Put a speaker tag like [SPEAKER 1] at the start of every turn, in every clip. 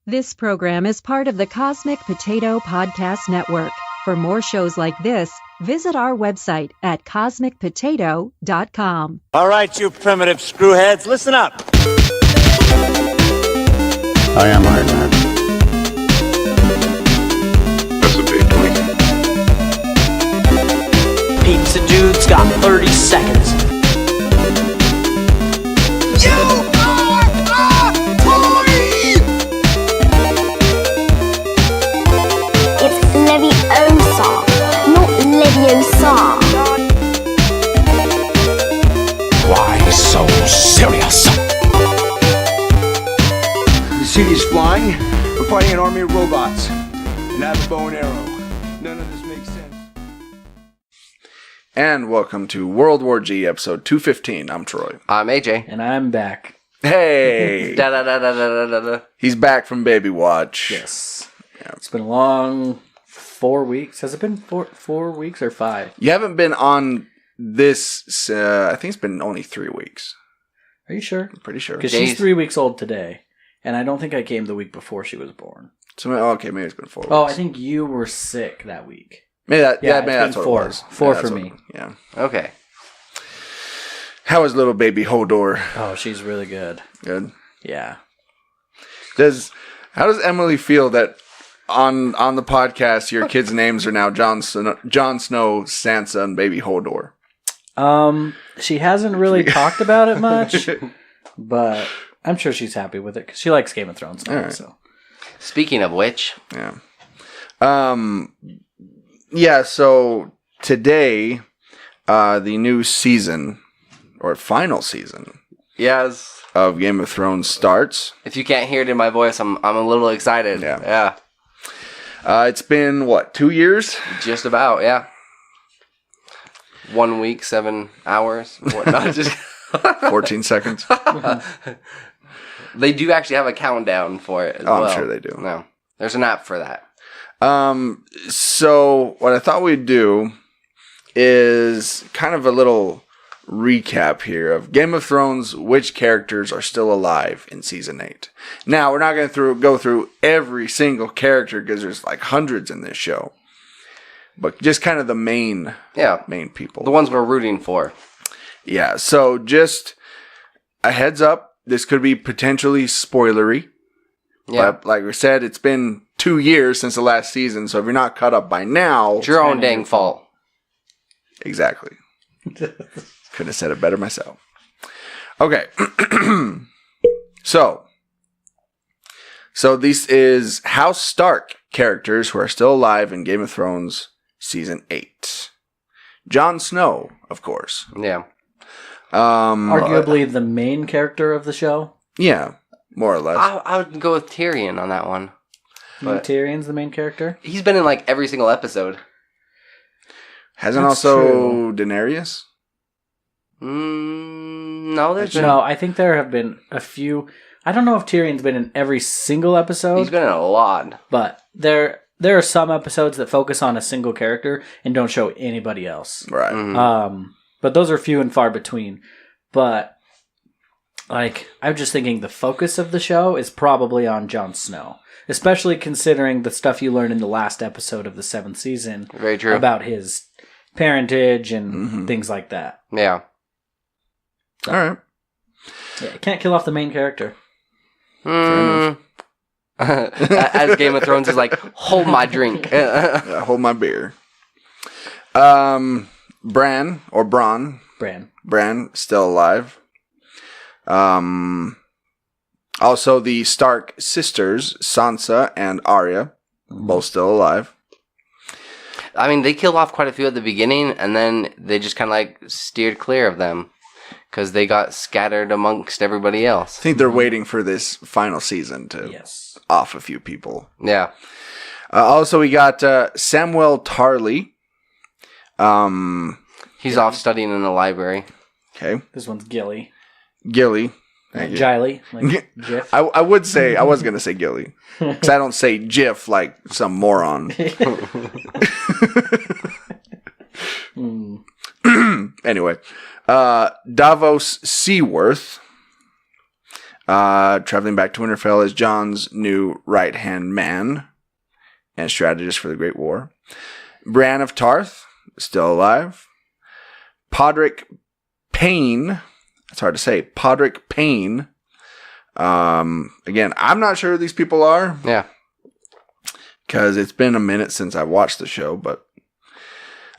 [SPEAKER 1] This program is part of the Cosmic Potato Podcast Network. For more shows like this, visit our website at cosmicpotato.com.
[SPEAKER 2] All right, you primitive screwheads, listen up.
[SPEAKER 3] I am Iron Man. That's a big twink.
[SPEAKER 4] Pizza Dude's got 30 seconds.
[SPEAKER 5] You are a toy!
[SPEAKER 6] It's Leviosa, not Leviosa.
[SPEAKER 3] Why so serious?
[SPEAKER 5] The city's flying. We're fighting an army of robots. And I have a bow and arrow. None of this makes sense.
[SPEAKER 7] And welcome to World War G, episode 215. I'm Troy.
[SPEAKER 4] I'm AJ.
[SPEAKER 8] And I'm back.
[SPEAKER 7] Hey!
[SPEAKER 4] Da da da da da da da.
[SPEAKER 7] He's back from Baby Watch.
[SPEAKER 8] Yes. Yeah. It's been a long 4 weeks. Has it been four weeks or 5?
[SPEAKER 7] You haven't been on this, I think it's been only 3 weeks.
[SPEAKER 8] Are you sure?
[SPEAKER 7] I'm pretty sure.
[SPEAKER 8] Because she's 3 weeks old today. And I don't think I came the week before she was born.
[SPEAKER 7] So, okay, maybe it's been 4 weeks.
[SPEAKER 8] Oh, I think you were sick that week.
[SPEAKER 7] Maybe that,
[SPEAKER 8] yeah,
[SPEAKER 7] maybe that's what
[SPEAKER 8] four.
[SPEAKER 7] it was.
[SPEAKER 8] Four for me.
[SPEAKER 7] Yeah.
[SPEAKER 4] Okay.
[SPEAKER 7] How is little baby Hodor?
[SPEAKER 8] Oh, she's really good.
[SPEAKER 7] Good?
[SPEAKER 8] Yeah.
[SPEAKER 7] How does Emily feel that on the podcast your kids' names are now Jon Snow, Sansa, and baby Hodor?
[SPEAKER 8] She hasn't really talked about it much, but I'm sure she's happy with it because she likes Game of Thrones now. Right. So,
[SPEAKER 4] speaking of which,
[SPEAKER 7] yeah. So today, the new season or final season,
[SPEAKER 4] yes,
[SPEAKER 7] of Game of Thrones starts.
[SPEAKER 4] If you can't hear it in my voice, I'm a little excited. Yeah.
[SPEAKER 7] It's been what, 2 years?
[SPEAKER 4] Just about, yeah. 1 week, 7 hours, whatnot. Just
[SPEAKER 7] 14 seconds.
[SPEAKER 4] They do actually have a countdown for it as well.
[SPEAKER 7] I'm sure they do.
[SPEAKER 4] No, there's an app for that.
[SPEAKER 7] So what I thought we'd do is kind of a little recap here of Game of Thrones, which characters are still alive in season 8. Now, we're not going to go through every single character because there's like hundreds in this show. But just kind of the main people.
[SPEAKER 4] The ones we're rooting for.
[SPEAKER 7] Yeah, so just a heads up, this could be potentially spoilery.
[SPEAKER 4] Yeah.
[SPEAKER 7] But like we said, it's been 2 years since the last season, so if you're not caught up by now...
[SPEAKER 4] It's your own dang fault.
[SPEAKER 7] Exactly. Couldn't have said it better myself. Okay. So this is House Stark characters who are still alive in Game of Thrones Season 8. Jon Snow, of course.
[SPEAKER 4] Yeah.
[SPEAKER 8] Arguably the main character of the show.
[SPEAKER 7] Yeah, more or less.
[SPEAKER 4] I would go with Tyrion on that one.
[SPEAKER 8] But Tyrion's the main character?
[SPEAKER 4] He's been in like every single episode.
[SPEAKER 7] Hasn't
[SPEAKER 8] That's
[SPEAKER 7] also
[SPEAKER 8] true.
[SPEAKER 7] Daenerys?
[SPEAKER 4] No, there's been...
[SPEAKER 8] No, I think there have been a few... I don't know if Tyrion's been in every single episode.
[SPEAKER 4] He's been in a lot.
[SPEAKER 8] But there are some episodes that focus on a single character and don't show anybody else.
[SPEAKER 7] Right.
[SPEAKER 4] Mm-hmm.
[SPEAKER 8] But those are few and far between. But, like, I'm just thinking the focus of the show is probably on Jon Snow. Especially considering the stuff you learn in the last episode of the 7th season.
[SPEAKER 4] Very true.
[SPEAKER 8] About his parentage and things like that.
[SPEAKER 4] Yeah.
[SPEAKER 7] So, all right.
[SPEAKER 8] Yeah, you can't kill off the main character.
[SPEAKER 4] As Game of Thrones is like, hold my drink.
[SPEAKER 7] Hold my beer. Bran. Bran, still alive. Also, the Stark sisters, Sansa and Arya, both still alive.
[SPEAKER 4] I mean, they killed off quite a few at the beginning, and then they just kind of like steered clear of them because they got scattered amongst everybody else.
[SPEAKER 7] I think they're waiting for this final season to off a few people.
[SPEAKER 4] Yeah.
[SPEAKER 7] Also, we got Samwell Tarly.
[SPEAKER 4] He's off studying in the library.
[SPEAKER 7] Okay.
[SPEAKER 8] This one's Gilly. Gilly, like Jiff.
[SPEAKER 7] I was going to say Gilly. Because I don't say Jiff like some moron. Anyway. Davos Seaworth. Traveling back to Winterfell as Jon's new right-hand man and strategist for the Great War. Bran of Tarth, still alive. Podrick Payne, it's hard to say, Podrick Payne. Again, I'm not sure who these people are.
[SPEAKER 4] Yeah.
[SPEAKER 7] Because it's been a minute since I watched the show, but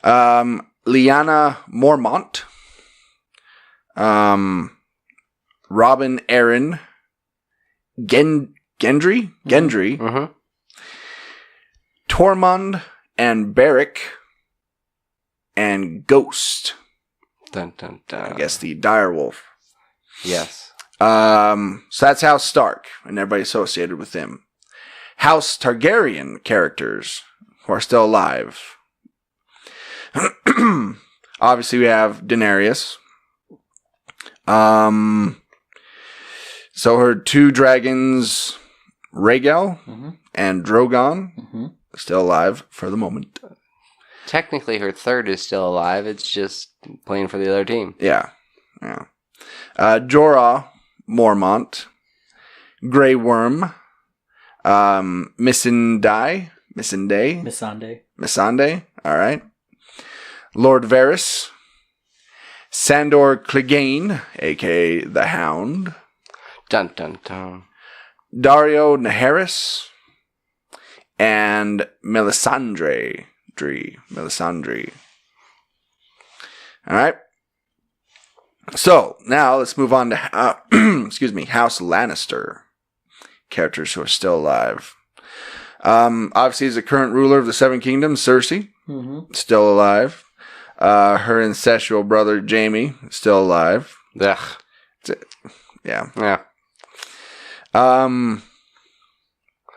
[SPEAKER 7] Lyanna Mormont, Robin Aaron, Gendry,
[SPEAKER 4] Mm-hmm.
[SPEAKER 7] Tormund and Beric, and Ghost.
[SPEAKER 4] Dun, dun, dun.
[SPEAKER 7] I guess the direwolf.
[SPEAKER 4] Yes.
[SPEAKER 7] So that's House Stark and everybody associated with him. House Targaryen characters who are still alive. Obviously, we have Daenerys. So her two dragons, Rhaegal and Drogon, still alive for the moment.
[SPEAKER 4] Technically, her third is still alive. It's just playing for the other team.
[SPEAKER 7] Yeah. Jorah Mormont, Grey Worm, Missandei. All right. Lord Varys, Sandor Clegane, aka the Hound.
[SPEAKER 4] Dun dun dun.
[SPEAKER 7] Dario Naharis, and Melisandre. All right. So now let's move on to House Lannister characters who are still alive. Obviously, is the current ruler of the Seven Kingdoms, Cersei, still alive. Her incestual brother Jaime, still alive.
[SPEAKER 4] Ugh.
[SPEAKER 7] Yeah.
[SPEAKER 4] Yeah.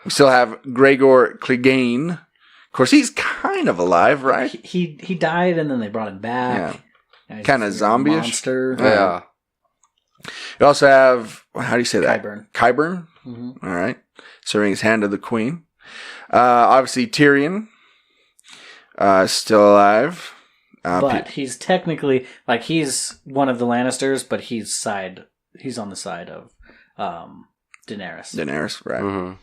[SPEAKER 7] We still have Gregor Clegane. Of course, he's kind of alive, right?
[SPEAKER 8] He died and then they brought him back.
[SPEAKER 7] Yeah. Kind of zombie-ish.
[SPEAKER 8] Monster.
[SPEAKER 4] Yeah.
[SPEAKER 7] You also have, how do you say that?
[SPEAKER 8] Qyburn.
[SPEAKER 7] All right. Serving his hand to the queen. Obviously, Tyrion. Still alive.
[SPEAKER 8] But he's technically, like, he's one of the Lannisters, but he's on the side of Daenerys.
[SPEAKER 7] Right.
[SPEAKER 4] Mm-hmm.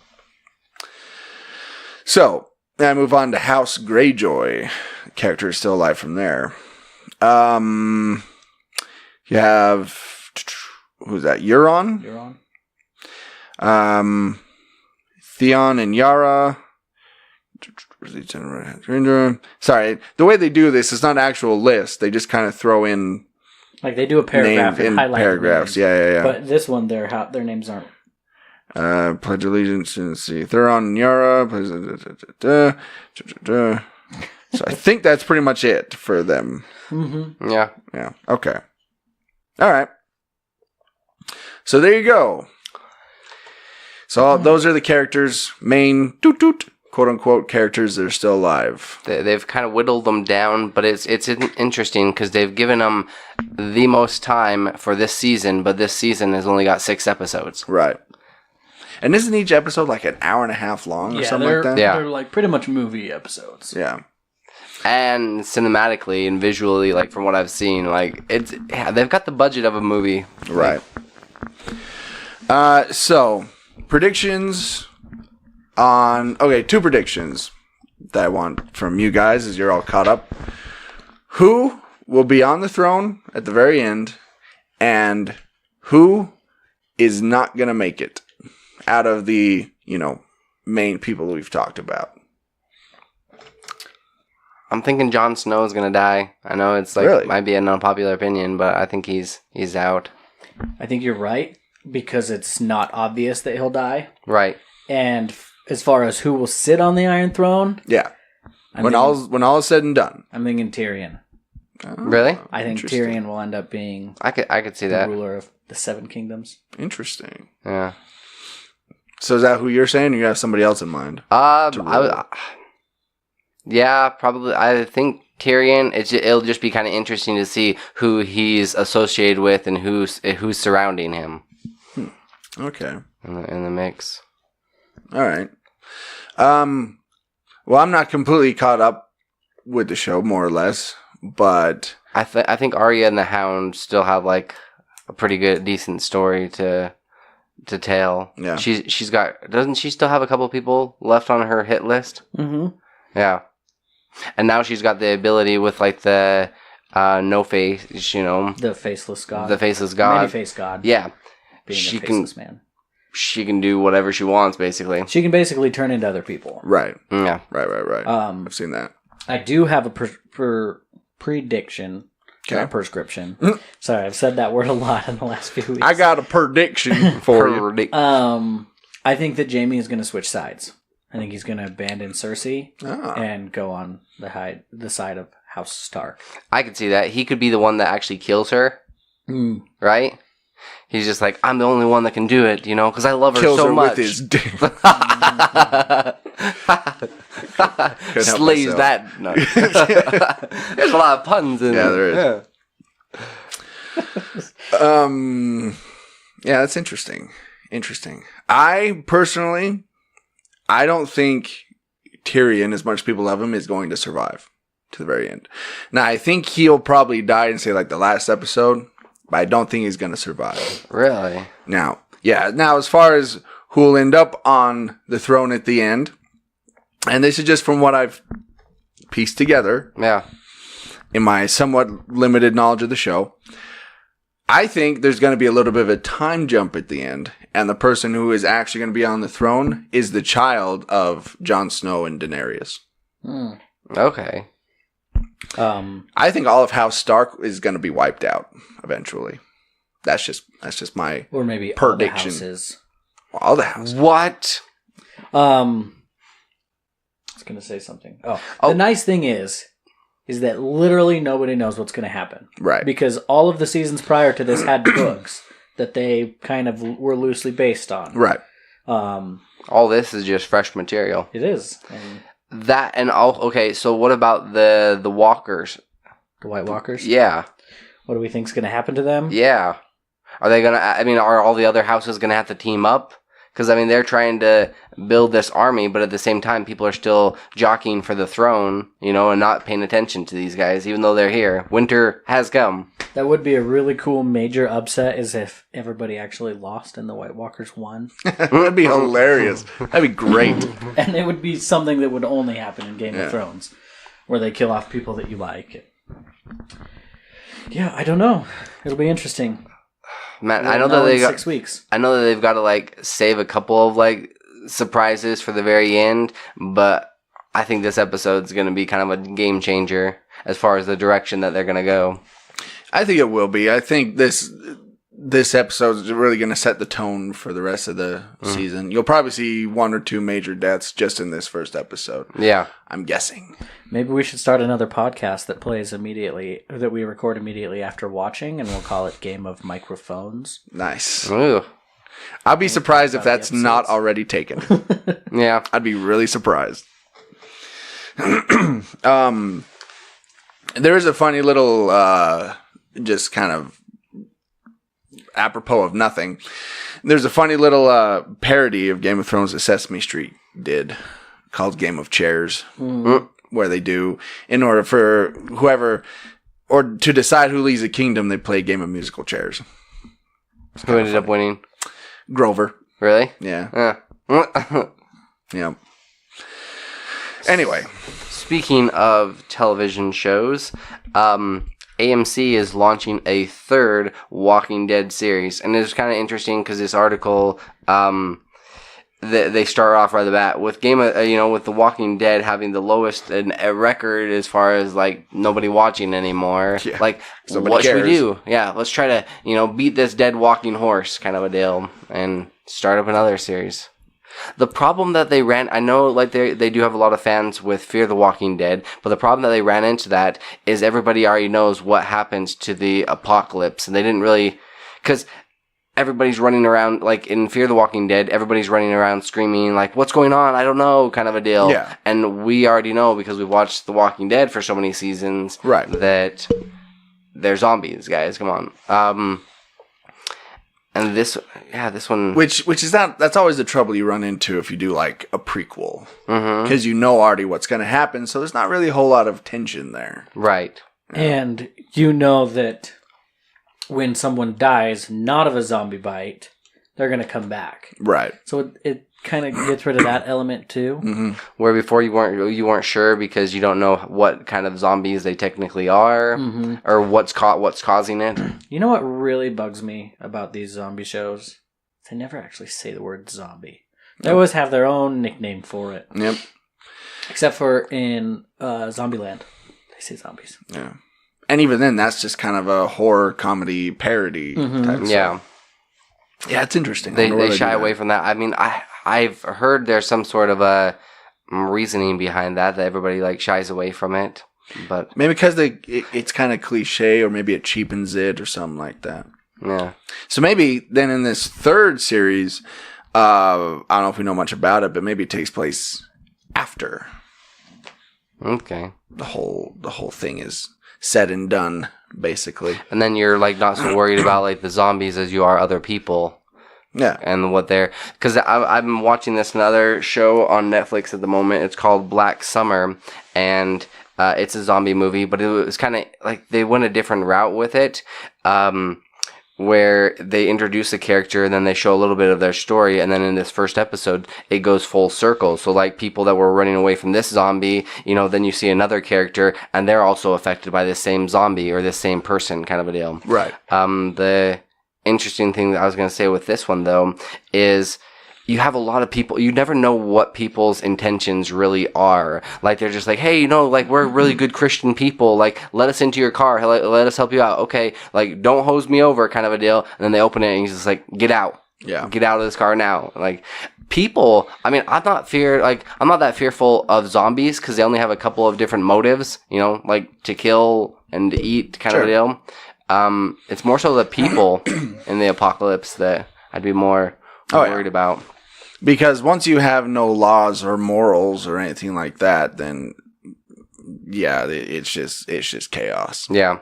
[SPEAKER 7] So, now I move on to House Greyjoy. Character is still alive from there. You have, who's that? Euron. Theon and Yara. Sorry, the way they do this is not an actual list. They just kind of throw in,
[SPEAKER 8] like, they do a paragraph and highlight
[SPEAKER 7] paragraphs. Yeah.
[SPEAKER 8] But this one, their names aren't.
[SPEAKER 7] Pledge allegiance to Theron and Yara. So I think that's pretty much it for them.
[SPEAKER 8] Mm-hmm.
[SPEAKER 4] Yeah.
[SPEAKER 7] Okay. All right. So there you go. So those are the characters, main quote-unquote characters that are still alive.
[SPEAKER 4] They've kind of whittled them down, but it's interesting because they've given them the most time for this season, but this season has only got 6 episodes.
[SPEAKER 7] Right. And isn't each episode like an hour and a half long or something like that?
[SPEAKER 4] Yeah.
[SPEAKER 8] They're like pretty much movie episodes.
[SPEAKER 7] Yeah.
[SPEAKER 4] And cinematically and visually, like from what I've seen, like they've got the budget of a movie.
[SPEAKER 7] Right. So predictions on 2 predictions that I want from you guys as you're all caught up. Who will be on the throne at the very end, and who is not gonna make it out of the main people we've talked about?
[SPEAKER 4] I'm thinking Jon Snow is gonna die. I know it's like
[SPEAKER 7] Really?
[SPEAKER 4] might be an unpopular opinion, but I think he's out.
[SPEAKER 8] I think you're right, because it's not obvious that he'll die.
[SPEAKER 4] Right.
[SPEAKER 8] And as far as who will sit on the Iron Throne,
[SPEAKER 7] Yeah. When all is said and done.
[SPEAKER 8] I'm thinking Tyrion.
[SPEAKER 4] Really?
[SPEAKER 8] I think
[SPEAKER 7] Interesting.
[SPEAKER 8] Tyrion will end up being
[SPEAKER 4] I could see
[SPEAKER 8] the
[SPEAKER 4] that.
[SPEAKER 8] ruler of the 7 Kingdoms.
[SPEAKER 7] Interesting.
[SPEAKER 4] Yeah.
[SPEAKER 7] So is that who you're saying, or you have somebody else in mind?
[SPEAKER 4] Yeah, probably. I think Tyrion. It'll just be kind of interesting to see who he's associated with and who's surrounding him.
[SPEAKER 7] Okay.
[SPEAKER 4] In the mix.
[SPEAKER 7] All right. Well, I'm not completely caught up with the show, more or less, but
[SPEAKER 4] I think Arya and the Hound still have like a pretty good, decent story to to tail.
[SPEAKER 7] Yeah.
[SPEAKER 4] She's got. Doesn't she still have a couple people left on her hit list?
[SPEAKER 8] Mm-hmm.
[SPEAKER 4] Yeah. And now she's got the ability with like the no face,
[SPEAKER 8] The faceless god.
[SPEAKER 4] the faceless god,
[SPEAKER 8] Many-faced god.
[SPEAKER 4] Yeah.
[SPEAKER 8] Being
[SPEAKER 4] She
[SPEAKER 8] a
[SPEAKER 4] can-
[SPEAKER 8] faceless man.
[SPEAKER 4] She can do whatever she wants, basically.
[SPEAKER 8] She can basically turn into other people.
[SPEAKER 7] Right.
[SPEAKER 4] Yeah.
[SPEAKER 7] Right. I've seen that.
[SPEAKER 8] I do have a prediction.
[SPEAKER 7] Okay.
[SPEAKER 8] Or prescription. Sorry, I've said that word a lot in the last few weeks.
[SPEAKER 7] I got a prediction for you.
[SPEAKER 8] I think that Jamie is going to switch sides. I think he's going to abandon Cersei
[SPEAKER 7] Ah.
[SPEAKER 8] and go on the side of House Stark.
[SPEAKER 4] I could see that. He could be the one that actually kills her. Right? He's just like, I'm the only one that can do it, because I love her
[SPEAKER 7] Kills
[SPEAKER 4] so
[SPEAKER 7] her
[SPEAKER 4] much.
[SPEAKER 7] with his dick.
[SPEAKER 4] Slays
[SPEAKER 7] myself.
[SPEAKER 4] that. No. There's a lot of puns in
[SPEAKER 7] Yeah,
[SPEAKER 4] there.
[SPEAKER 7] there is. Yeah, that's interesting. I personally, I don't think Tyrion, as much as people love him, is going to survive to the very end. Now, I think he'll probably die in, say, like the last episode, but I don't think he's going to survive.
[SPEAKER 4] Really?
[SPEAKER 7] Now, as far as who'll end up on the throne at the end, and this is just from what I've pieced together
[SPEAKER 4] Yeah.
[SPEAKER 7] in my somewhat limited knowledge of the show, I think there's going to be a little bit of a time jump at the end, and the person who is actually going to be on the throne is the child of Jon Snow and Daenerys.
[SPEAKER 4] Okay.
[SPEAKER 7] I think all of House Stark is going to be wiped out eventually. That's just my
[SPEAKER 8] Or maybe
[SPEAKER 7] prediction.
[SPEAKER 8] all the houses.
[SPEAKER 7] All the houses.
[SPEAKER 4] What?
[SPEAKER 8] I was going to say something. The nice thing is that literally nobody knows what's going to happen.
[SPEAKER 7] Right.
[SPEAKER 8] Because all of the seasons prior to this had books that they kind of were loosely based on.
[SPEAKER 7] Right.
[SPEAKER 4] All this is just fresh material.
[SPEAKER 8] It is. And
[SPEAKER 4] That and all. Okay, so what about the walkers?
[SPEAKER 8] the White Walkers.
[SPEAKER 4] Yeah.
[SPEAKER 8] What do we think's going to happen to them?
[SPEAKER 4] Yeah. Are they gonna? Are all the other houses gonna have to team up? Because they're trying to build this army, but at the same time, people are still jockeying for the throne, and not paying attention to these guys, even though they're here. Winter has come.
[SPEAKER 8] That would be a really cool major upset, is if everybody actually lost and the White Walkers won.
[SPEAKER 7] That'd be hilarious. That'd be great.
[SPEAKER 8] And it would be something that would only happen in Game of Thrones, where they kill off people that you like. Yeah, I don't know. It'll be interesting.
[SPEAKER 4] Man,
[SPEAKER 8] We'll
[SPEAKER 4] I know that
[SPEAKER 8] in
[SPEAKER 4] they got
[SPEAKER 8] 6 weeks.
[SPEAKER 4] I know that they've got to save a couple of surprises for the very end, but I think this episode's going to be kind of a game changer as far as the direction that they're going to go.
[SPEAKER 7] I think it will be. I think this episode is really going to set the tone for the rest of the season. You'll probably see 1 or 2 major deaths just in this first episode.
[SPEAKER 4] Yeah.
[SPEAKER 7] I'm guessing.
[SPEAKER 8] Maybe we should start another podcast that plays immediately, that we record immediately after watching, and we'll call it Game of Microphones.
[SPEAKER 7] Nice.
[SPEAKER 4] Ooh.
[SPEAKER 7] I'll be surprised if
[SPEAKER 8] about the
[SPEAKER 7] that's not
[SPEAKER 8] episodes.
[SPEAKER 7] already taken.
[SPEAKER 4] Yeah.
[SPEAKER 7] I'd be really surprised. There is a funny little, just kind of apropos of nothing. There's a funny little parody of Game of Thrones that Sesame Street did called Game of Chairs, where they do, in order for whoever, or to decide who leads a kingdom, they play a game of musical chairs.
[SPEAKER 4] Who ended up winning?
[SPEAKER 7] Grover.
[SPEAKER 4] Really?
[SPEAKER 7] Yeah. Yeah. Anyway.
[SPEAKER 4] Speaking of television shows, AMC is launching a 3rd Walking Dead series, and it's kind of interesting because this article, they start off right at the bat with with The Walking Dead having the lowest record as far as nobody watching anymore.
[SPEAKER 7] Yeah.
[SPEAKER 4] What should we do? Yeah, let's try to beat this dead walking horse, kind of a deal, and start up another series. The problem that they ran, I know they do have a lot of fans with Fear the Walking Dead, but the problem that they ran into that is everybody already knows what happens to the apocalypse, and they didn't really, because everybody's running around, in Fear the Walking Dead, everybody's running around screaming, what's going on? I don't know, kind of a deal.
[SPEAKER 7] Yeah.
[SPEAKER 4] And we already know, because we've watched The Walking Dead for so many seasons,
[SPEAKER 7] Right.
[SPEAKER 4] that they're zombies, guys, come on. And this one...
[SPEAKER 7] Which is that's always the trouble you run into if you do a prequel. Because you know already what's going to happen, so there's not really a whole lot of tension there.
[SPEAKER 4] Right.
[SPEAKER 8] And you know that when someone dies not of a zombie bite, they're going to come back.
[SPEAKER 7] Right.
[SPEAKER 8] So it kind of gets rid of that element too.
[SPEAKER 4] Where before you weren't sure because you don't know what kind of zombies they technically are or what's causing it.
[SPEAKER 8] You know what really bugs me about these zombie shows? They never actually say the word zombie. They always have their own nickname for it.
[SPEAKER 7] Yep.
[SPEAKER 8] Except for in Zombieland. They say zombies.
[SPEAKER 7] Yeah. And even then, that's just kind of a horror comedy parody type stuff.
[SPEAKER 4] Yeah.
[SPEAKER 7] Yeah, it's interesting.
[SPEAKER 4] They shy away from that. I mean, I've heard there's some sort of a reasoning behind that everybody like shies away from it. But
[SPEAKER 7] maybe because it's kind of cliche, or maybe it cheapens it or something like that.
[SPEAKER 4] Yeah.
[SPEAKER 7] So maybe then in this third series, I don't know if we know much about it, but maybe it takes place after.
[SPEAKER 4] Okay.
[SPEAKER 7] The whole thing is said and done, basically.
[SPEAKER 4] And then you're like not so worried about like the zombies as you are other people.
[SPEAKER 7] Yeah.
[SPEAKER 4] And what they're... Because I've been watching this another show on Netflix at the moment. It's called Black Summer. And it's a zombie movie. But it was kind of like they went a different route with it. Where they introduce a character and then they show a little bit of their story. And then in this first episode, it goes full circle. So like people that were running away from this zombie, you know, then you see another character and they're also affected by this same zombie or this same person kind of a deal.
[SPEAKER 7] Right.
[SPEAKER 4] The interesting thing that I was going to say with this one, though, is you have a lot of people, you never know what people's intentions really are. Like, they're just like, hey, you know, like, we're really good Christian people. Like, let us into your car. Let us help you out. Okay. Like, don't hose me over kind of a deal. And then they open it and he's just like, get out.
[SPEAKER 7] Yeah.
[SPEAKER 4] Get out of this car now. Like, people, I mean, I'm not that fearful of zombies because they only have a couple of different motives, you know, like to kill and to eat kind of a deal. It's more so the people in the apocalypse that I'd be more worried about.
[SPEAKER 7] Because once you have no laws or morals or anything like that, then yeah, it's just chaos.
[SPEAKER 4] Yeah.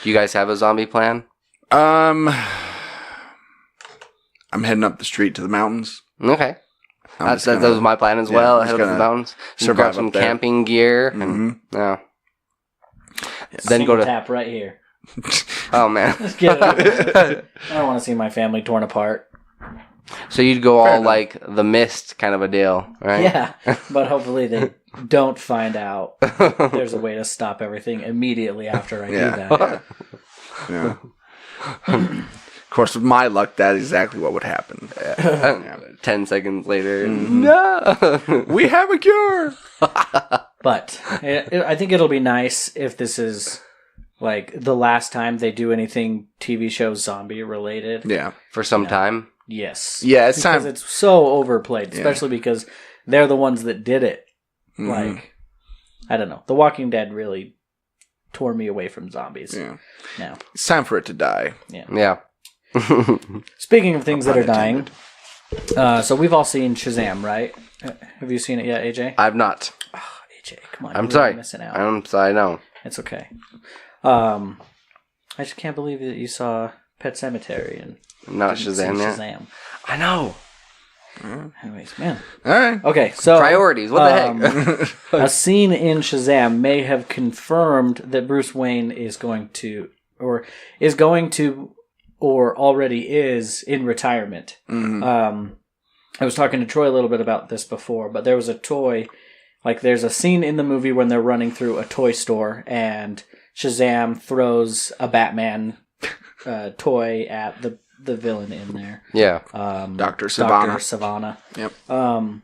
[SPEAKER 4] Do you guys have a zombie plan?
[SPEAKER 7] I'm heading up the street to the mountains.
[SPEAKER 4] Okay. That was my plan as well. Head up to the mountains. Grab some camping gear. And, yeah. Then go to
[SPEAKER 8] tap right here.
[SPEAKER 4] Oh man.
[SPEAKER 8] Let's get it. I don't want to see my family torn apart.
[SPEAKER 4] So you'd go all like The Mist kind of a deal, right?
[SPEAKER 8] Yeah, but hopefully they don't find out there's a way to stop everything immediately after I do that.
[SPEAKER 7] Yeah. Of course, with my luck, that's exactly what would happen.
[SPEAKER 4] 10 seconds later.
[SPEAKER 7] No! We have a cure!
[SPEAKER 8] But I think it'll be nice if this is like the last time they do anything TV show zombie related.
[SPEAKER 7] Yeah.
[SPEAKER 4] For some time.
[SPEAKER 8] Yes.
[SPEAKER 7] Yeah, it's
[SPEAKER 8] because
[SPEAKER 7] time.
[SPEAKER 8] It's so overplayed, especially because they're the ones that did it. Like, I don't know. The Walking Dead really tore me away from zombies.
[SPEAKER 7] Yeah.
[SPEAKER 8] Now.
[SPEAKER 7] It's time for it to die.
[SPEAKER 4] Yeah.
[SPEAKER 8] Speaking of things that are dying, so we've all seen Shazam, right? Have you seen it yet, AJ?
[SPEAKER 4] I've not.
[SPEAKER 8] Oh, AJ, come on.
[SPEAKER 4] I'm sorry.
[SPEAKER 8] Missing out.
[SPEAKER 4] I'm sorry, no.
[SPEAKER 8] It's okay. I just can't believe that you saw Pet Semetary and
[SPEAKER 4] not Shazam yet.
[SPEAKER 8] Shazam.
[SPEAKER 4] I know.
[SPEAKER 8] Anyways, man.
[SPEAKER 7] All right.
[SPEAKER 8] Okay, so
[SPEAKER 4] priorities. What the heck?
[SPEAKER 8] A scene in Shazam may have confirmed that Bruce Wayne is going to, or already is in retirement. I was talking to Troy a little bit about this before, but there was a toy, like there's a scene in the movie when they're running through a toy store and Shazam throws a Batman toy at the villain in there.
[SPEAKER 4] Yeah.
[SPEAKER 7] Dr. Savannah.
[SPEAKER 8] Dr. Savannah.
[SPEAKER 7] Yep.
[SPEAKER 8] And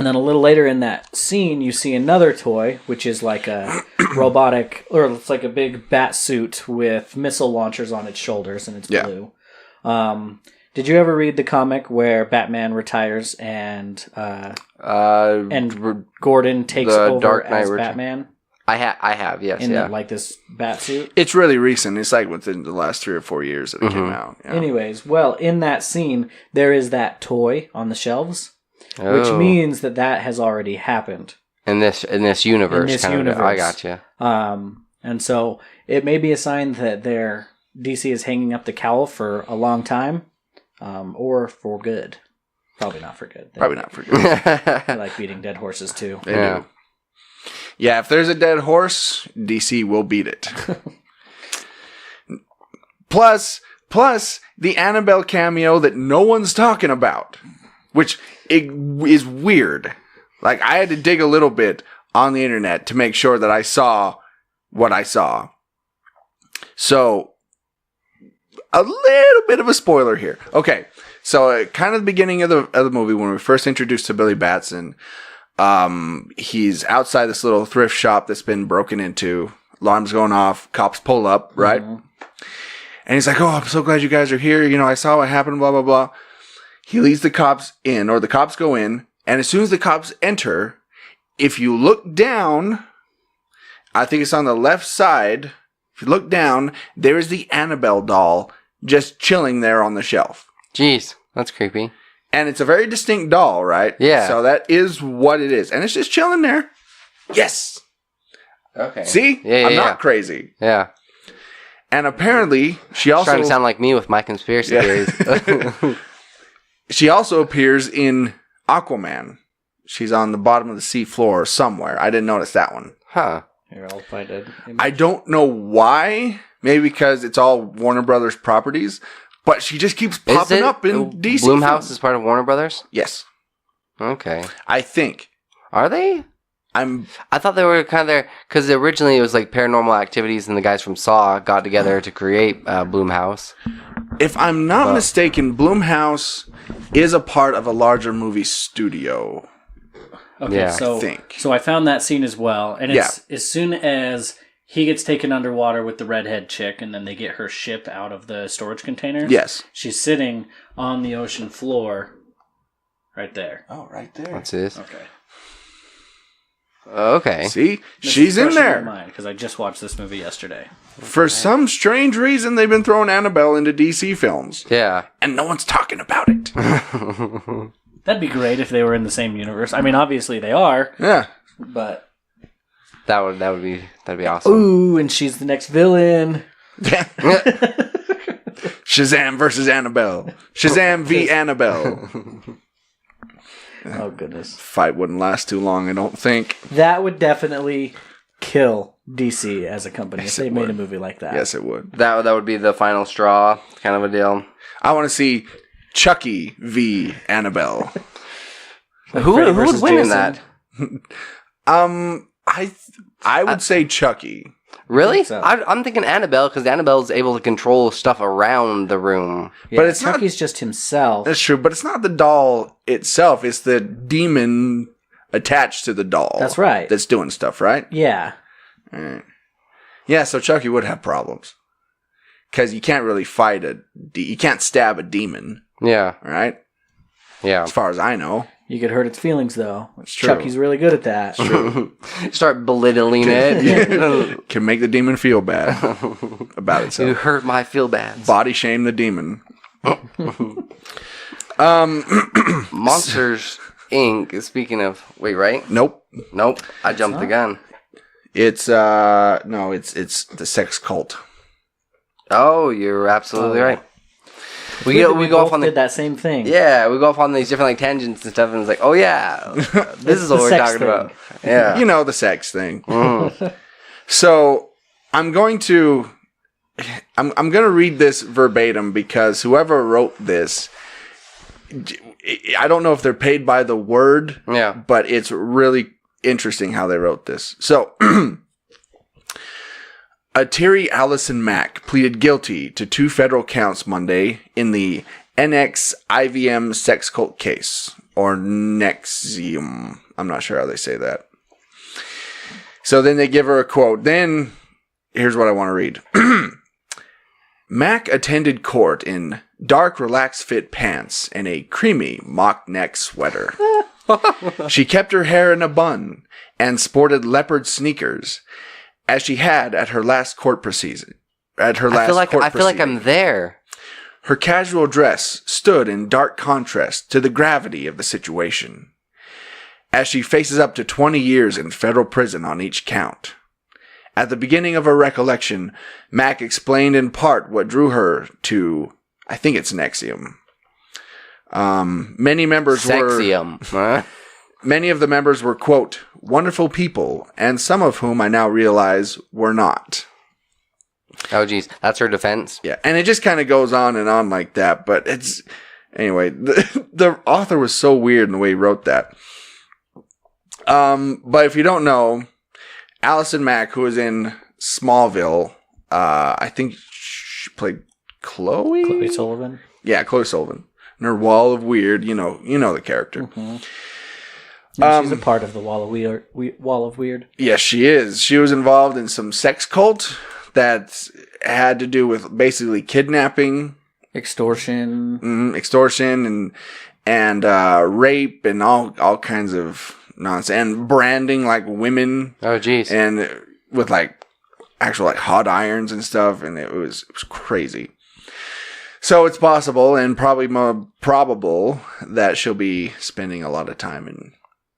[SPEAKER 8] then a little later in that scene, you see another toy, which is like a robotic, or it's like a big bat suit with missile launchers on its shoulders, and it's blue. Did you ever read the comic where Batman retires and Gordon takes over
[SPEAKER 4] Dark Knight
[SPEAKER 8] as Batman?
[SPEAKER 4] I have, yes.
[SPEAKER 8] In like this bat suit?
[SPEAKER 7] It's really recent. It's like within the last 3 or 4 years that it came out. Yeah.
[SPEAKER 8] Anyways, well, in that scene, there is that toy on the shelves. Which means that has already happened
[SPEAKER 4] in this universe. I gotcha.
[SPEAKER 8] And so it may be a sign that DC is hanging up the cowl for a long time, or for good. Probably not for good. They like beating dead horses too.
[SPEAKER 7] They do. Yeah, if there's a dead horse, DC will beat it. Plus, Plus, the Annabelle cameo that no one's talking about, which is weird. Like, I had to dig a little bit on the internet to make sure that I saw what I saw. So, a little bit of a spoiler here. Okay, so kind of the beginning of the movie, when we first introduced to Billy Batson, he's outside this little thrift shop that's been broken into. Alarm's going off. Cops pull up, right? Mm-hmm. And he's like, oh, I'm so glad you guys are here. You know, I saw what happened, blah, blah, blah. He leads the cops in, or the cops go in. And as soon as the cops enter, if you look down, I think it's on the left side. If you look down, there is the Annabelle doll just chilling there on the shelf.
[SPEAKER 4] Jeez, that's creepy.
[SPEAKER 7] And it's a very distinct doll, right?
[SPEAKER 4] Yeah.
[SPEAKER 7] So that is what it is. And it's just chilling there. Yes.
[SPEAKER 4] Okay.
[SPEAKER 7] See?
[SPEAKER 4] Yeah,
[SPEAKER 7] I'm not crazy.
[SPEAKER 4] Yeah.
[SPEAKER 7] And apparently, she also...
[SPEAKER 4] trying to sound like me with my conspiracy theories.
[SPEAKER 7] She also appears in Aquaman. She's on the bottom of the sea floor somewhere. I didn't notice that one.
[SPEAKER 4] Huh.
[SPEAKER 8] Here, I'll find it.
[SPEAKER 7] I don't know why. Maybe because it's all Warner Brothers properties. But she just keeps popping up in DC
[SPEAKER 4] Blumhouse
[SPEAKER 7] films.
[SPEAKER 4] is part of Warner Brothers?
[SPEAKER 7] Yes.
[SPEAKER 4] Okay.
[SPEAKER 7] I think.
[SPEAKER 4] Are they? I thought they were kind of there, because originally it was like Paranormal Activities and the guys from Saw got together to create Blumhouse.
[SPEAKER 7] If I'm not mistaken, Blumhouse is a part of a larger movie studio.
[SPEAKER 8] Okay,
[SPEAKER 4] yeah.
[SPEAKER 8] So I found that scene as well, and it's as soon as he gets taken underwater with the redhead chick, and then they get her ship out of the storage container.
[SPEAKER 7] Yes.
[SPEAKER 8] She's sitting on the ocean floor right there.
[SPEAKER 7] Oh, right there.
[SPEAKER 4] What's this?
[SPEAKER 8] Okay.
[SPEAKER 4] Okay.
[SPEAKER 7] See? She's in there.
[SPEAKER 8] Because I just watched this movie yesterday.
[SPEAKER 7] For some strange reason, they've been throwing Annabelle into DC films.
[SPEAKER 4] Yeah.
[SPEAKER 7] And no one's talking about it.
[SPEAKER 8] That'd be great if they were in the same universe. I mean, obviously they are.
[SPEAKER 7] Yeah.
[SPEAKER 8] But
[SPEAKER 4] that'd be awesome.
[SPEAKER 8] Ooh, and she's the next villain.
[SPEAKER 7] Shazam versus Annabelle. Shazam v. Annabelle.
[SPEAKER 8] Oh, goodness.
[SPEAKER 7] Fight wouldn't last too long, I don't think.
[SPEAKER 8] That would definitely kill DC as a company
[SPEAKER 7] Yes,
[SPEAKER 8] if they
[SPEAKER 7] it
[SPEAKER 8] made
[SPEAKER 7] would.
[SPEAKER 8] a movie like that.
[SPEAKER 7] Yes, it would.
[SPEAKER 4] That would be the final straw, kind of a deal.
[SPEAKER 7] I want to see Chucky v. Annabelle.
[SPEAKER 4] Who would win in that?
[SPEAKER 7] I would say Chucky.
[SPEAKER 4] Really?
[SPEAKER 8] So.
[SPEAKER 4] I'm thinking Annabelle, because Annabelle's able to control stuff around the room.
[SPEAKER 8] Yeah,
[SPEAKER 7] but it's
[SPEAKER 8] Chucky's just himself.
[SPEAKER 7] That's true, but it's not the doll itself. It's the demon attached to the doll.
[SPEAKER 8] That's right.
[SPEAKER 7] That's doing stuff, right?
[SPEAKER 8] Yeah.
[SPEAKER 7] Right. Yeah, so Chucky would have problems. Because you can't really fight you can't stab a demon.
[SPEAKER 4] Yeah.
[SPEAKER 7] Right?
[SPEAKER 4] Yeah.
[SPEAKER 7] As far as I know.
[SPEAKER 8] You could hurt its feelings, though.
[SPEAKER 7] true.
[SPEAKER 8] Chucky's really good at that.
[SPEAKER 4] Start belittling it.
[SPEAKER 7] Can make the demon feel bad about itself.
[SPEAKER 4] You hurt my feel bad.
[SPEAKER 7] Body shame the demon.
[SPEAKER 4] Monsters Inc. Speaking of, wait, right?
[SPEAKER 7] Nope.
[SPEAKER 4] I jumped the gun.
[SPEAKER 7] It's it's the sex cult.
[SPEAKER 4] Oh, you're absolutely right. We
[SPEAKER 8] We
[SPEAKER 4] go off
[SPEAKER 8] both
[SPEAKER 4] on
[SPEAKER 8] did that same thing.
[SPEAKER 4] Yeah, we go off on these different like tangents and stuff, and it's like, oh yeah, this is what we're talking about. Yeah,
[SPEAKER 7] You know, the sex thing. So I'm going to read this verbatim because whoever wrote this, I don't know if they're paid by the word.
[SPEAKER 4] Yeah,
[SPEAKER 7] but it's really interesting how they wrote this. So. Terry Allison Mack pleaded guilty to 2 federal counts Monday in the NXIVM sex cult case, or NXIVM. I'm not sure how they say that. So then they give her a quote. Then, here's what I want to read. Mack attended court in dark relaxed fit pants and a creamy mock neck sweater. She kept her hair in a bun and sported leopard sneakers, as she had at her last court proceeding. I feel
[SPEAKER 4] like I'm there.
[SPEAKER 7] Her casual dress stood in dark contrast to the gravity of the situation, as she faces up to 20 years in federal prison on each count. At the beginning of her recollection, Mack explained in part what drew her to, I think it's NXIVM. Many of the members were, quote, wonderful people, and some of whom I now realize were not.
[SPEAKER 4] Oh, geez. That's her defense?
[SPEAKER 7] Yeah, and it just kind of goes on and on like that. But it's... Anyway, the author was so weird in the way he wrote that. But if you don't know, Allison Mack, who was in Smallville, I think she played Chloe?
[SPEAKER 8] Chloe Sullivan?
[SPEAKER 7] Yeah, Chloe Sullivan. And her Wall of Weird, you know the character.
[SPEAKER 8] Mm-hmm. Yeah, she's a part of the Wall of Weird.
[SPEAKER 7] Yes, she is. She was involved in some sex cult that had to do with basically kidnapping,
[SPEAKER 8] extortion,
[SPEAKER 7] and rape and all kinds of nonsense, and branding like women.
[SPEAKER 4] Oh, geez.
[SPEAKER 7] And with like actual like hot irons and stuff, and it was crazy. So it's possible and probably more probable that she'll be spending a lot of time in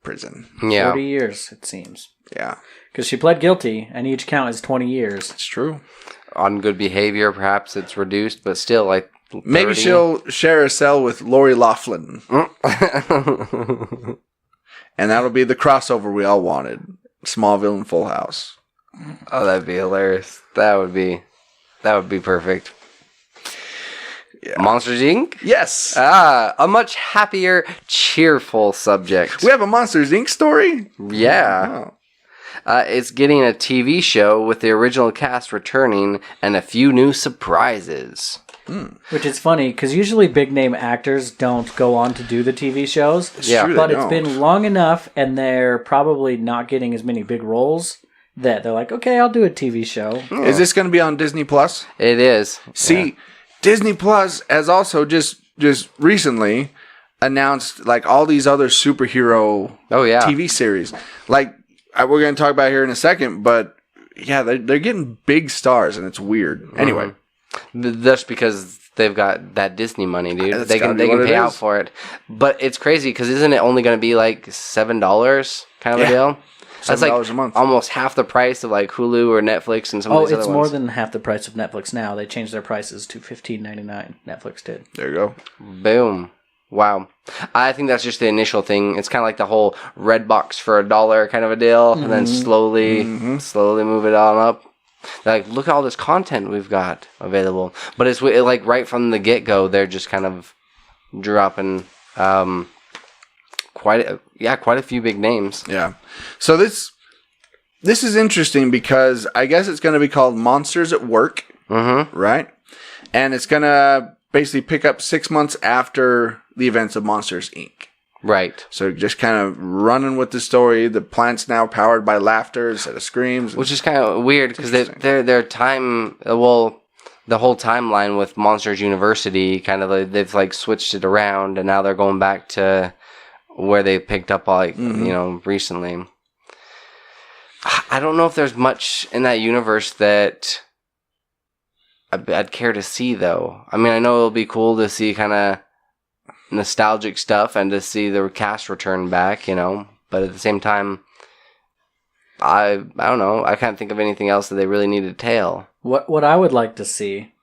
[SPEAKER 7] prison.
[SPEAKER 4] Yeah.
[SPEAKER 8] 40 years, it seems.
[SPEAKER 7] Yeah.
[SPEAKER 8] Because she pled guilty, and each count is 20 years.
[SPEAKER 7] It's true.
[SPEAKER 4] On good behavior, perhaps it's reduced, but still, like, 30.
[SPEAKER 7] Maybe she'll share a cell with Lori Loughlin. And that'll be the crossover we all wanted. Smallville and Full House.
[SPEAKER 4] Oh, that'd be hilarious. That would be perfect.
[SPEAKER 7] Yeah.
[SPEAKER 4] Monsters, Inc.?
[SPEAKER 7] Yes.
[SPEAKER 4] A much happier, cheerful subject.
[SPEAKER 7] We have a Monsters, Inc. story?
[SPEAKER 4] Yeah.
[SPEAKER 7] Oh.
[SPEAKER 4] It's getting a TV show with the original cast returning and a few new surprises.
[SPEAKER 8] Which is funny, because usually big-name actors don't go on to do the TV shows.
[SPEAKER 4] Yeah,
[SPEAKER 8] but it's been long enough, and they're probably not getting as many big roles that they're like, okay, I'll do a TV show.
[SPEAKER 7] Is this going to be on Disney Plus?
[SPEAKER 4] It is.
[SPEAKER 7] See, Disney Plus has also just recently announced like all these other superhero TV series. Like we're going to talk about here in a second, but yeah, they're getting big stars, and it's weird. Anyway.
[SPEAKER 4] That's because they've got that Disney money, dude. They can pay out for it. But it's crazy because isn't it only going to be like $7 kind of a deal? That's like
[SPEAKER 7] $7 a month.
[SPEAKER 4] Almost half the price of like Hulu or Netflix and some of these other ones.
[SPEAKER 8] Oh, it's more than half the price of Netflix now. They changed their prices to $15.99. Netflix did.
[SPEAKER 7] There you go.
[SPEAKER 4] Boom. Wow. I think that's just the initial thing. It's kind of like the whole red box for $1 kind of a deal, and then slowly move it on up. They're like, look at all this content we've got available. But it's like right from the get-go, they're just kind of dropping quite a few big names.
[SPEAKER 7] Yeah. So this is interesting because I guess it's going to be called Monsters at Work, right? And it's going to basically pick up 6 months after the events of Monsters, Inc.
[SPEAKER 4] Right.
[SPEAKER 7] So just kind of running with the story. The plant's now powered by laughter instead of screams.
[SPEAKER 4] Which is kind of weird because their time, the whole timeline with Monsters University, kind of they've like switched it around, and now they're going back to where they picked up recently. I don't know if there's much in that universe that I'd care to see, though. I mean, I know it'll be cool to see kind of nostalgic stuff and to see the cast return back, but at the same time, I don't know. I can't think of anything else that they really need to tell.
[SPEAKER 8] What I would like to see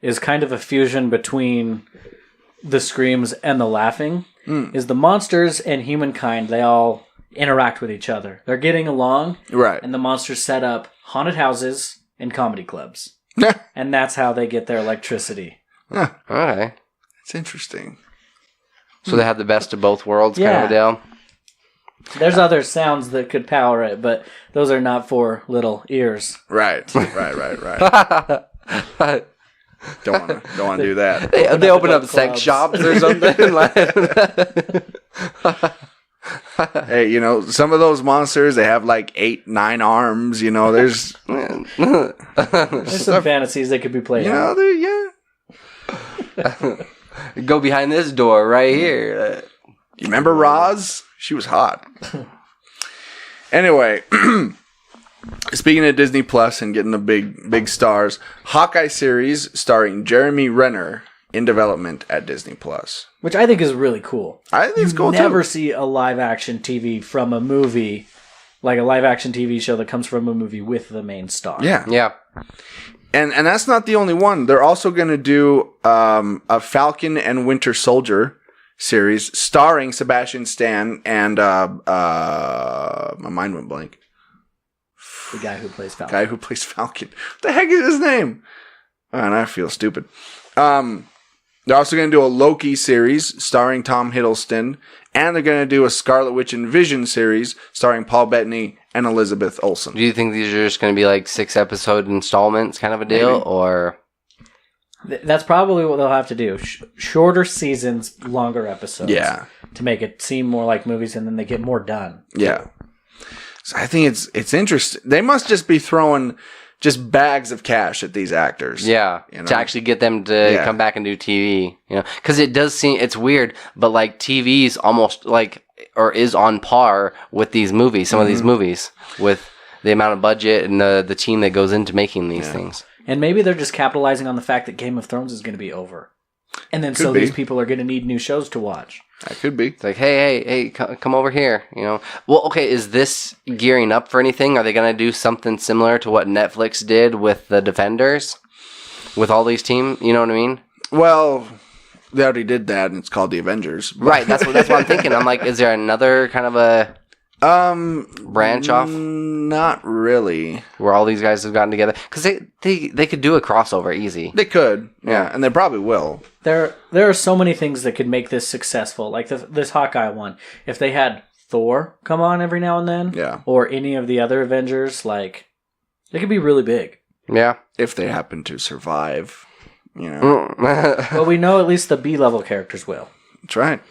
[SPEAKER 8] is kind of a fusion between the screams and the laughing. Is the monsters and humankind, they all interact with each other. They're getting along,
[SPEAKER 7] right? And
[SPEAKER 8] the monsters set up haunted houses and comedy clubs. And that's how they get their electricity.
[SPEAKER 4] Okay.
[SPEAKER 7] It's interesting.
[SPEAKER 4] So they have the best of both worlds kind of a deal?
[SPEAKER 8] There's other sounds that could power it, but those are not for little ears.
[SPEAKER 7] Right. Don't want to do that.
[SPEAKER 4] They open up sex shops or something.
[SPEAKER 7] Hey, some of those monsters, they have like 8-9 arms. There's
[SPEAKER 8] some fantasies that could be played out.
[SPEAKER 4] Go behind this door right here.
[SPEAKER 7] You remember Roz? She was hot. Anyway, speaking of Disney Plus and getting the big stars, Hawkeye series starring Jeremy Renner in development at Disney Plus,
[SPEAKER 8] which I think is really cool.
[SPEAKER 7] I think it's cool too.
[SPEAKER 8] You never see a live action TV from a movie, like a live action TV show that comes from a movie with the main star.
[SPEAKER 7] Yeah. And that's not the only one. They're also going to do a Falcon and Winter Soldier series starring Sebastian Stan and my mind went blank.
[SPEAKER 8] The guy who plays Falcon.
[SPEAKER 7] What the heck is his name? Oh, and I feel stupid. They're also going to do a Loki series starring Tom Hiddleston, and they're going to do a Scarlet Witch and Vision series starring Paul Bettany and Elizabeth Olsen.
[SPEAKER 4] Do you think these are just going to be like 6-episode installments kind of a deal,
[SPEAKER 7] Maybe.
[SPEAKER 4] or?
[SPEAKER 8] That's probably what they'll have to do. Shorter seasons, longer episodes.
[SPEAKER 7] Yeah.
[SPEAKER 8] To make it seem more like movies, and then they get more done.
[SPEAKER 7] Yeah. So I think it's interesting. They must just be throwing just bags of cash at these actors.
[SPEAKER 4] Yeah, to actually get them to come back and do TV. Because it does seem, it's weird, but like TV's almost like, or is on par with these movies, some of these movies, with the amount of budget and the team that goes into making these things.
[SPEAKER 8] And maybe they're just capitalizing on the fact that Game of Thrones is going to be over. And then these people are going to need new shows to watch.
[SPEAKER 7] That could be.
[SPEAKER 4] It's like, hey, come over here. Well, okay, is this gearing up for anything? Are they going to do something similar to what Netflix did with the Defenders? With all these teams? You know what I mean?
[SPEAKER 7] Well, they already did that, and it's called The Avengers.
[SPEAKER 4] Right, that's what I'm thinking. I'm like, is there another kind of a branch off?
[SPEAKER 7] Not really.
[SPEAKER 4] Where all these guys have gotten together? Because they could do a crossover easy.
[SPEAKER 7] They could, yeah, and they probably will.
[SPEAKER 8] There are so many things that could make this successful. Like this Hawkeye one. If they had Thor come on every now and then, or any of the other Avengers, like, they could be really big.
[SPEAKER 4] Yeah.
[SPEAKER 7] If they happen to survive,
[SPEAKER 8] Well, we know at least the B-level characters will.
[SPEAKER 7] That's right.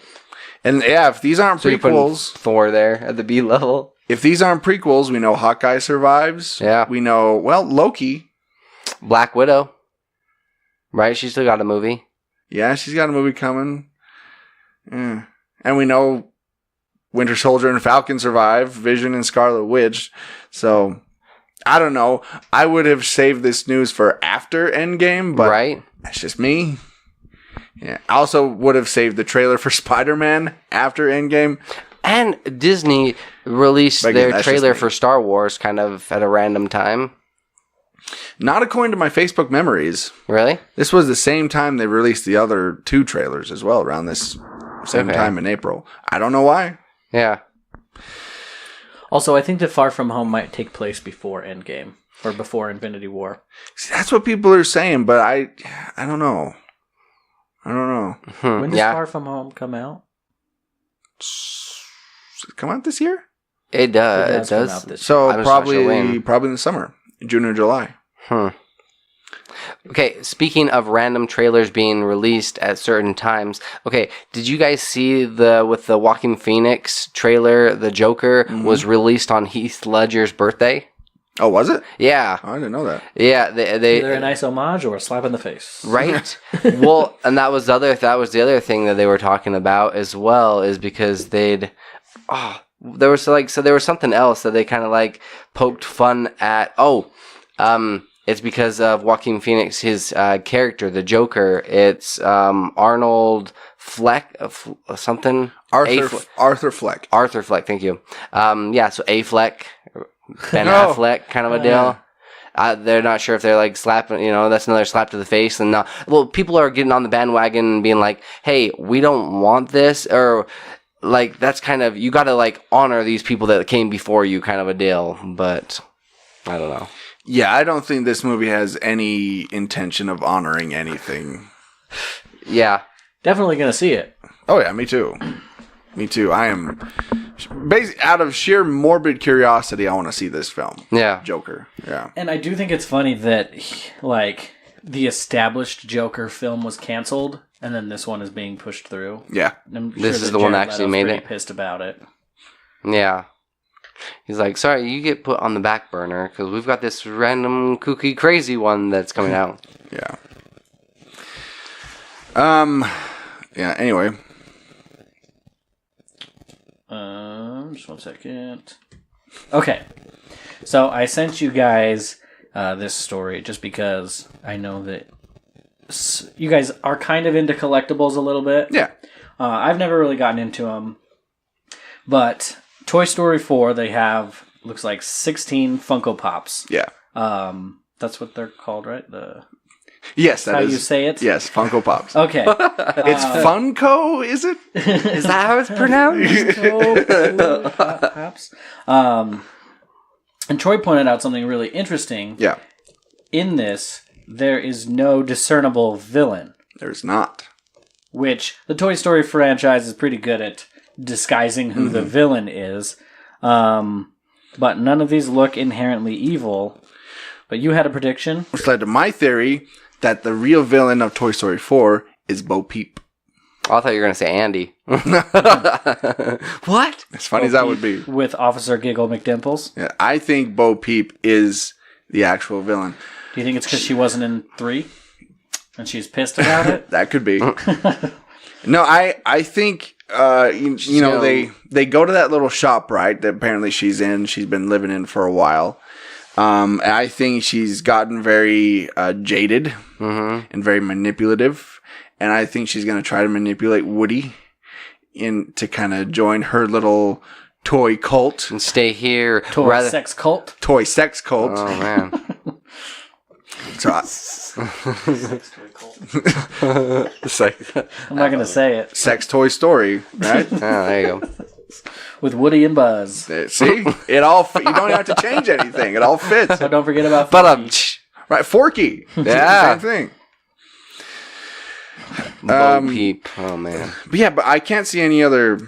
[SPEAKER 7] And yeah, if these aren't prequels,
[SPEAKER 4] Thor there at the B level.
[SPEAKER 7] If these aren't prequels, we know Hawkeye survives.
[SPEAKER 4] Yeah.
[SPEAKER 7] We know, Loki.
[SPEAKER 4] Black Widow. Right? She still got a movie.
[SPEAKER 7] Yeah, she's got a movie coming. Yeah. And we know Winter Soldier and Falcon survive. Vision and Scarlet Witch. So, I don't know. I would have saved this news for after Endgame, but that's just me. Yeah. I also would have saved the trailer for Spider-Man after Endgame.
[SPEAKER 4] And Disney released their trailer for Star Wars kind of at a random time.
[SPEAKER 7] Not according to my Facebook memories.
[SPEAKER 4] Really?
[SPEAKER 7] This was the same time they released the other 2 trailers as well, around this same time in April. I don't know why.
[SPEAKER 4] Yeah.
[SPEAKER 8] Also, I think that Far From Home might take place before Endgame, or before Infinity War.
[SPEAKER 7] See, that's what people are saying, but I don't know. I don't know.
[SPEAKER 8] When does Far From Home come out?
[SPEAKER 7] Does it come out this year?
[SPEAKER 4] It does. Come out this
[SPEAKER 7] so
[SPEAKER 4] year.
[SPEAKER 7] probably in the summer, June or July.
[SPEAKER 4] Okay, speaking of random trailers being released at certain times. Okay, did you guys see with the Joaquin Phoenix trailer, the Joker was released on Heath Ledger's birthday?
[SPEAKER 7] Oh, was it?
[SPEAKER 4] Yeah.
[SPEAKER 7] Oh, I didn't know that.
[SPEAKER 4] Yeah, they
[SPEAKER 8] either a nice homage or a slap in the face.
[SPEAKER 4] Right? Well, and that was the other thing that they were talking about as well, is because there was something else that they kind of like poked fun at. It's because of Joaquin Phoenix, his character, the Joker. It's Arnold Fleck, something.
[SPEAKER 7] Arthur Fleck.
[SPEAKER 4] Arthur Fleck, thank you. So A Fleck, Ben Affleck, kind of a deal. They're not sure if they're like slapping, that's another slap to the face. And people are getting on the bandwagon and being like, hey, we don't want this, or like, that's kind of, you got to like honor these people that came before you, kind of a deal. But I don't know.
[SPEAKER 7] Yeah, I don't think this movie has any intention of honoring anything.
[SPEAKER 4] Yeah.
[SPEAKER 8] Definitely going to see it.
[SPEAKER 7] Oh, yeah, me too. Me too. I am, out of sheer morbid curiosity, I want to see this film.
[SPEAKER 4] Yeah.
[SPEAKER 7] Joker. Yeah.
[SPEAKER 8] And I do think it's funny that, the established Joker film was canceled, and then this one is being pushed through.
[SPEAKER 7] Yeah.
[SPEAKER 4] This is the one that actually made it.
[SPEAKER 8] Pissed about it.
[SPEAKER 4] Yeah. He's like, sorry, you get put on the back burner because we've got this random kooky crazy one that's coming out.
[SPEAKER 7] Yeah. Yeah, anyway.
[SPEAKER 8] Just 1 second. Okay. So I sent you guys this story just because I know that you guys are kind of into collectibles a little bit.
[SPEAKER 7] Yeah.
[SPEAKER 8] I've never really gotten into them. But Toy Story 4, they have, looks like 16 Funko Pops.
[SPEAKER 7] Yeah.
[SPEAKER 8] That's what they're called, right?
[SPEAKER 7] Yes, that
[SPEAKER 8] how
[SPEAKER 7] is.
[SPEAKER 8] You say it?
[SPEAKER 7] Yes, Funko Pops.
[SPEAKER 8] Okay.
[SPEAKER 7] It's Funko, is it?
[SPEAKER 4] Is that how it's pronounced?
[SPEAKER 8] Funko Pops. And Troy pointed out something really interesting.
[SPEAKER 7] Yeah.
[SPEAKER 8] In this, there is no discernible villain.
[SPEAKER 7] There's not.
[SPEAKER 8] Which the Toy Story franchise is pretty good at disguising who the villain is. But none of these look inherently evil. But you had a prediction?
[SPEAKER 7] Which led to my theory that the real villain of Toy Story 4 is Bo Peep.
[SPEAKER 4] Oh, I thought you were going to say Andy. What?
[SPEAKER 7] As funny as that would be.
[SPEAKER 8] With Officer Giggle McDimples?
[SPEAKER 7] Yeah, I think Bo Peep is the actual villain.
[SPEAKER 8] Do you think it's because she wasn't in 3? And she's pissed about it?
[SPEAKER 7] That could be. No, I think, you know, they go to that little shop, right, that apparently she's been living in for a while. I think she's gotten very jaded and very manipulative. And I think she's going to try to manipulate Woody to kind of join her little toy cult.
[SPEAKER 4] And stay here.
[SPEAKER 8] Toy sex cult?
[SPEAKER 7] Toy sex cult.
[SPEAKER 4] Oh, man.
[SPEAKER 7] Sex toy cult.
[SPEAKER 8] I'm not going to say it.
[SPEAKER 7] Sex toy story, right?
[SPEAKER 4] Oh, there you go.
[SPEAKER 8] With Woody and Buzz.
[SPEAKER 7] See? It all you don't have to change anything. It all fits.
[SPEAKER 8] So don't forget about
[SPEAKER 7] Forky. Right, Forky.
[SPEAKER 4] Yeah.
[SPEAKER 7] Same thing.
[SPEAKER 4] Bo Peep. Oh, man.
[SPEAKER 7] But I can't see any other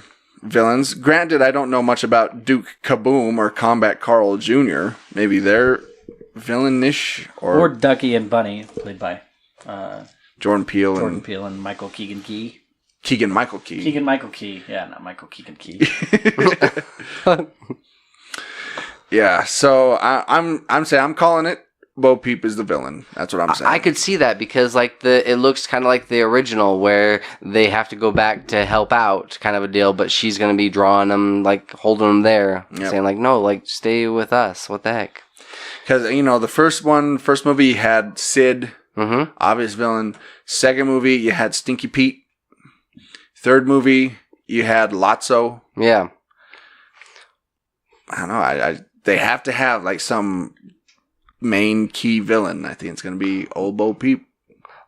[SPEAKER 7] villains. Granted, I don't know much about Duke Kaboom or Combat Carl Jr. Maybe they're villainish
[SPEAKER 8] or Ducky and Bunny, played by
[SPEAKER 7] Jordan Peele
[SPEAKER 8] and Michael Keegan Key.
[SPEAKER 7] Keegan-Michael Key.
[SPEAKER 8] Keegan-Michael Key. Yeah, not Michael Keegan Key.
[SPEAKER 7] Yeah, so I'm saying I'm calling it Bo Peep is the villain. That's what I'm saying.
[SPEAKER 4] I could see that because it looks kind of like the original where they have to go back to help out, kind of a deal. But she's gonna be drawing them, like holding them there, saying like, "No, like stay with us." What the heck?
[SPEAKER 7] Because you know the first movie you had Sid, obvious villain. Second movie you had Stinky Pete. Third movie you had Lotso.
[SPEAKER 4] Yeah.
[SPEAKER 7] I don't know. They have to have like some main key villain. I think it's going to be old Bo Peep.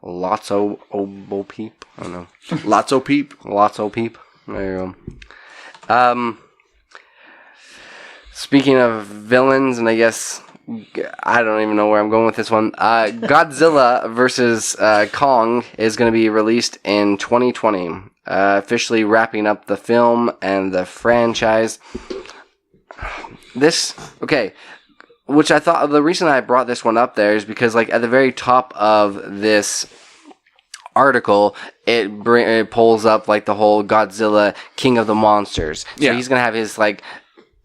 [SPEAKER 4] Lotso Bo Peep. I don't know.
[SPEAKER 7] Lotso Peep.
[SPEAKER 4] Lotso Peep. There you go. Speaking of villains, and I guess I don't even know where I'm going with this one. Godzilla versus Kong is going to be released in 2020. Officially wrapping up the film and the franchise. Which I thought the reason I brought this one up there is because like at the very top of this article, it pulls up like the whole Godzilla King of the Monsters. So he's gonna have his like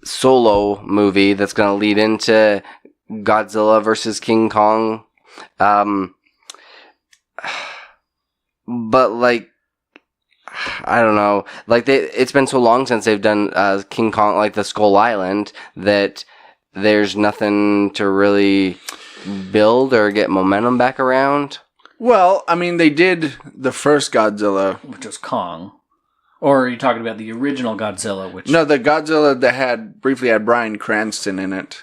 [SPEAKER 4] solo movie that's gonna lead into Godzilla versus King Kong. But like I don't know, like it's been so long since they've done King Kong, like the Skull Island, that there's nothing to really build or get momentum back around.
[SPEAKER 7] Well, I mean, they did the first Godzilla,
[SPEAKER 8] which was Kong. Or are you talking about the original Godzilla?
[SPEAKER 7] No, the Godzilla that briefly had Bryan Cranston in it.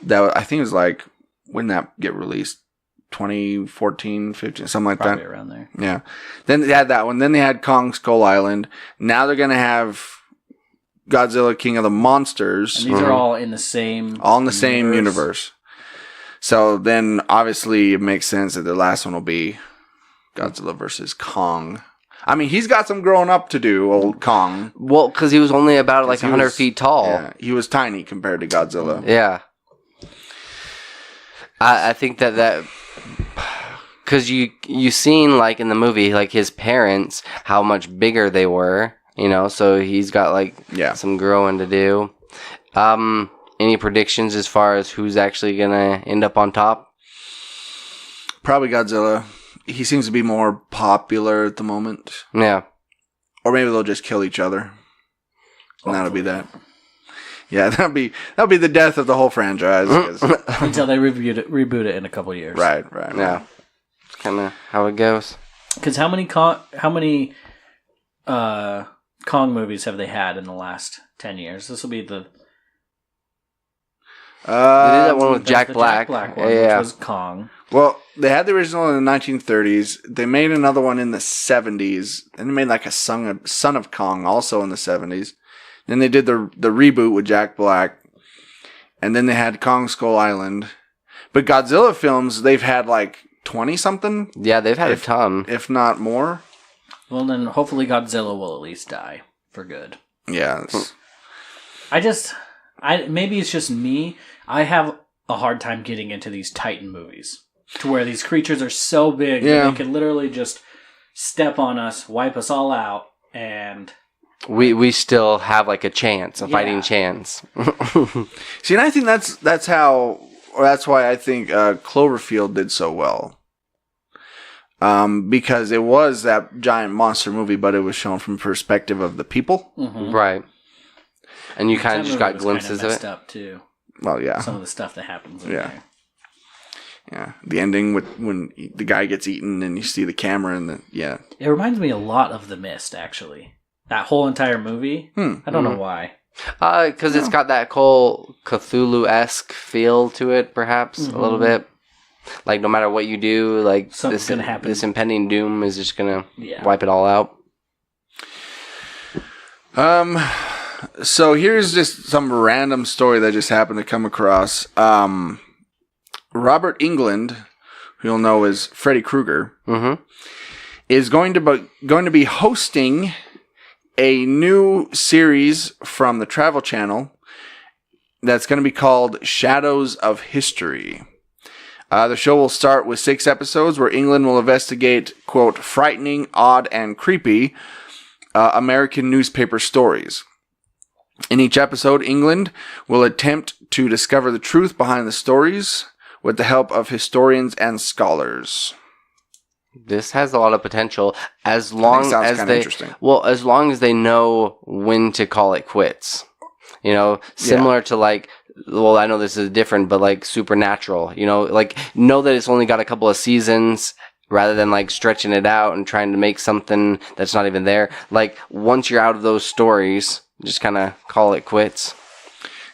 [SPEAKER 7] That I think it was like, when did that get released? 2014, 15, something like
[SPEAKER 8] Probably
[SPEAKER 7] that.
[SPEAKER 8] Around there.
[SPEAKER 7] Yeah. Then they had that one. Then they had Kong Skull Island. Now they're going to have Godzilla King of the Monsters.
[SPEAKER 8] And these are all in the same
[SPEAKER 7] universe. So then obviously it makes sense that the last one will be Godzilla versus Kong. I mean, he's got some growing up to do, old Kong.
[SPEAKER 4] Well, because he was only about like 100 feet tall.
[SPEAKER 7] Yeah, he was tiny compared to Godzilla.
[SPEAKER 4] Yeah. I think that because you seen like in the movie like his parents how much bigger they were, you know, so he's got like some growing to do. Any predictions as far as who's actually gonna end up on top?
[SPEAKER 7] Probably Godzilla. He seems to be more popular at the moment.
[SPEAKER 4] Yeah.
[SPEAKER 7] Or maybe they'll just kill each other. And that'll be that. Yeah, that'll be the death of the whole franchise.
[SPEAKER 8] Until they reboot it in a couple years.
[SPEAKER 7] Right.
[SPEAKER 4] Yeah. It's kind of how it goes.
[SPEAKER 8] Because how many Kong movies have they had in the last 10 years? This will be the...
[SPEAKER 4] they did that one with Jack Black.
[SPEAKER 8] Jack Black one, which was Kong.
[SPEAKER 7] Well, they had the original in the 1930s. They made another one in the 70s. And they made like a Son of Kong also in the 70s. Then they did the reboot with Jack Black And then they had Kong Skull Island. But Godzilla films, they've had like 20-something?
[SPEAKER 4] Yeah, they've had a ton.
[SPEAKER 7] If not more.
[SPEAKER 8] Well, then hopefully Godzilla will at least die for good.
[SPEAKER 7] Yeah.
[SPEAKER 8] Maybe it's just me. I have a hard time getting into these Titan movies to where these creatures are so big that they can literally just step on us, wipe us all out, and
[SPEAKER 4] we still have like a chance, a fighting chance.
[SPEAKER 7] See, and I think that's why I think Cloverfield did so well. Because it was that giant monster movie, but it was shown from the perspective of the people.
[SPEAKER 8] Mm-hmm.
[SPEAKER 4] Right. And you kind of just got glimpses of it.
[SPEAKER 8] Up too.
[SPEAKER 7] Well, yeah.
[SPEAKER 8] Some of the stuff that happens in there.
[SPEAKER 7] Yeah. The ending when the guy gets eaten and you see the camera and It
[SPEAKER 8] reminds me a lot of The Mist, actually. That whole entire movie. I don't know why.
[SPEAKER 4] Because it's got that whole Cthulhu-esque feel to it, perhaps, a little bit. Like, no matter what you do, like,
[SPEAKER 8] something's gonna happen.
[SPEAKER 4] This impending doom is just going to wipe it all out.
[SPEAKER 7] So here's just some random story that just happened to come across. Robert Englund, who you'll know as Freddy Krueger, is going to be hosting a new series from the Travel Channel that's going to be called Shadows of History. The show will start with 6 episodes where England will investigate, quote, frightening, odd, and creepy American newspaper stories. In each episode, England will attempt to discover the truth behind the stories with the help of historians and scholars.
[SPEAKER 4] This has a lot of potential as long as they know when to call it quits. You know, similar to like, well, I know this is different, but like Supernatural, you know, like know that it's only got a couple of seasons rather than like stretching it out and trying to make something that's not even there. Like once you're out of those stories, just kind of call it quits.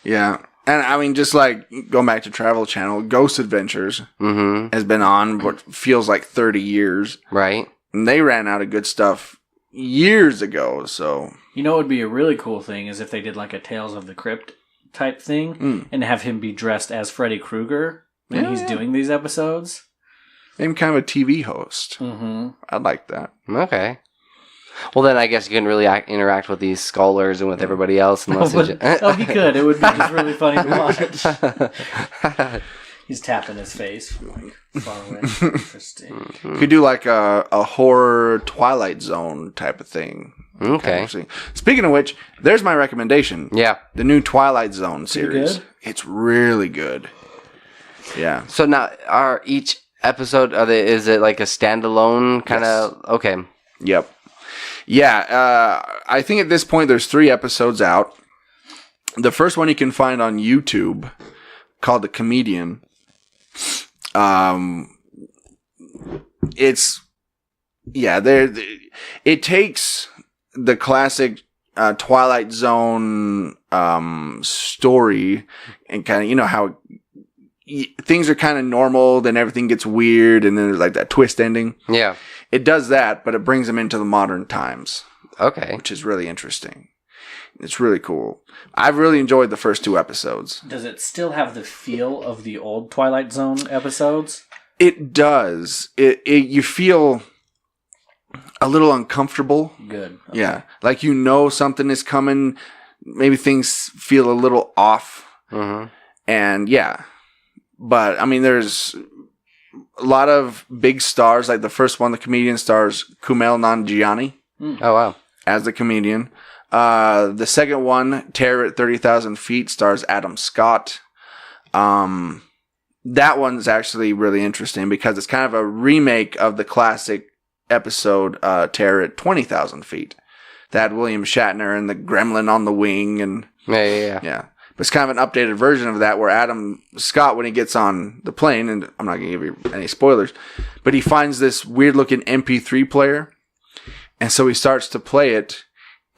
[SPEAKER 7] Yeah. And I mean, just like going back to Travel Channel, Ghost Adventures has been on what feels like 30 years.
[SPEAKER 4] Right.
[SPEAKER 7] And they ran out of good stuff years ago, so.
[SPEAKER 8] You know what would be a really cool thing is if they did like a Tales of the Crypt type thing and have him be dressed as Freddy Krueger when he's doing these episodes.
[SPEAKER 7] Maybe kind of a TV host. I'd like that.
[SPEAKER 4] Okay. Well, then I guess you can really interact with these scholars and with everybody else. Unless
[SPEAKER 8] that would be good. It would be just really funny to watch. He's tapping his face from like far away. Interesting.
[SPEAKER 7] You could do like a horror Twilight Zone type of thing.
[SPEAKER 4] Okay.
[SPEAKER 7] Speaking of which, there's my recommendation.
[SPEAKER 4] Yeah.
[SPEAKER 7] The new Twilight Zone series.
[SPEAKER 8] Good?
[SPEAKER 7] It's really good. Yeah.
[SPEAKER 4] So now, are each episode, is it like a standalone kind of? Yes. Okay.
[SPEAKER 7] Yep. Yeah. I think at this point there's 3 episodes out. The first one you can find on YouTube called The Comedian. It takes the classic Twilight Zone story and kind of, you know, how things are kind of normal, then everything gets weird, and then there's like that twist ending.
[SPEAKER 4] Yeah.
[SPEAKER 7] It does that, but it brings them into the modern times.
[SPEAKER 4] Okay.
[SPEAKER 7] Which is really interesting. It's really cool. I've really enjoyed the first 2 episodes.
[SPEAKER 8] Does it still have the feel of the old Twilight Zone episodes?
[SPEAKER 7] It does. You feel a little uncomfortable.
[SPEAKER 8] Good. Okay.
[SPEAKER 7] Yeah. Like you know something is coming. Maybe things feel a little off. And yeah. But, I mean, there's a lot of big stars. Like the first one, The Comedian, stars Kumail Nanjiani.
[SPEAKER 4] Oh, wow.
[SPEAKER 7] As the comedian. The second one, Terror at 30,000 Feet, stars Adam Scott. That one's actually really interesting because it's kind of a remake of the classic episode Terror at 20,000 Feet. That had William Shatner and the gremlin on the wing. And yeah. But it's kind of an updated version of that where Adam Scott, when he gets on the plane, and I'm not going to give you any spoilers, but he finds this weird-looking MP3 player, and so he starts to play it,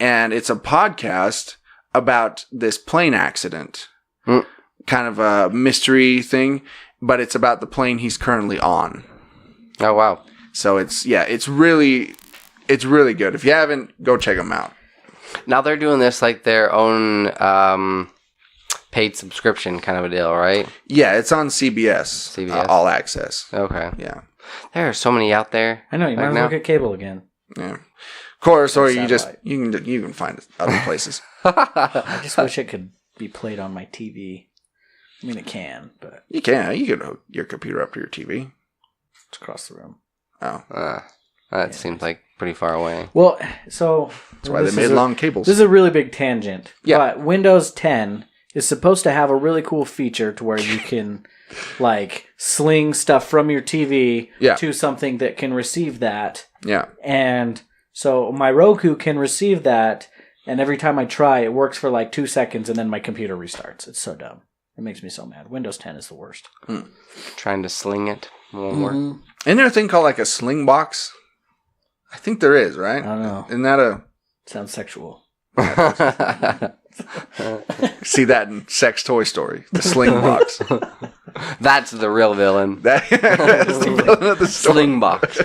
[SPEAKER 7] and it's a podcast about this plane accident. Kind of a mystery thing, but it's about the plane he's currently on.
[SPEAKER 4] Oh, wow.
[SPEAKER 7] So it's really good. If you haven't, go check them out.
[SPEAKER 4] Now they're doing this like their own paid subscription kind of a deal, right?
[SPEAKER 7] Yeah, it's on CBS. All Access.
[SPEAKER 4] Okay.
[SPEAKER 7] Yeah.
[SPEAKER 4] There are so many out there.
[SPEAKER 8] I know, you might as well get cable again.
[SPEAKER 7] Yeah. Of course, or you can find it other places.
[SPEAKER 8] I just wish it could be played on my TV. I mean, it can, but...
[SPEAKER 7] You can. You can hook your computer up to your TV.
[SPEAKER 8] It's across the room.
[SPEAKER 7] Oh.
[SPEAKER 4] That seems like pretty far away.
[SPEAKER 8] Well, so...
[SPEAKER 7] That's why they made long cables.
[SPEAKER 8] This is a really big tangent.
[SPEAKER 7] Yeah.
[SPEAKER 8] But Windows 10 is supposed to have a really cool feature to where you can, like, sling stuff from your TV to something that can receive that.
[SPEAKER 7] Yeah.
[SPEAKER 8] And so my Roku can receive that, and every time I try, it works for like 2 seconds, and then my computer restarts. It's so dumb. It makes me so mad. Windows 10 is the worst.
[SPEAKER 4] Trying to sling it won't work.
[SPEAKER 7] Isn't there a thing called like a sling box? I think there is, right?
[SPEAKER 8] I don't know.
[SPEAKER 7] Isn't that a...
[SPEAKER 8] Sounds sexual.
[SPEAKER 7] See that in Sex Toy Story. The sling box.
[SPEAKER 4] That's the real villain.
[SPEAKER 7] That's the villain of the story.
[SPEAKER 4] Sling box.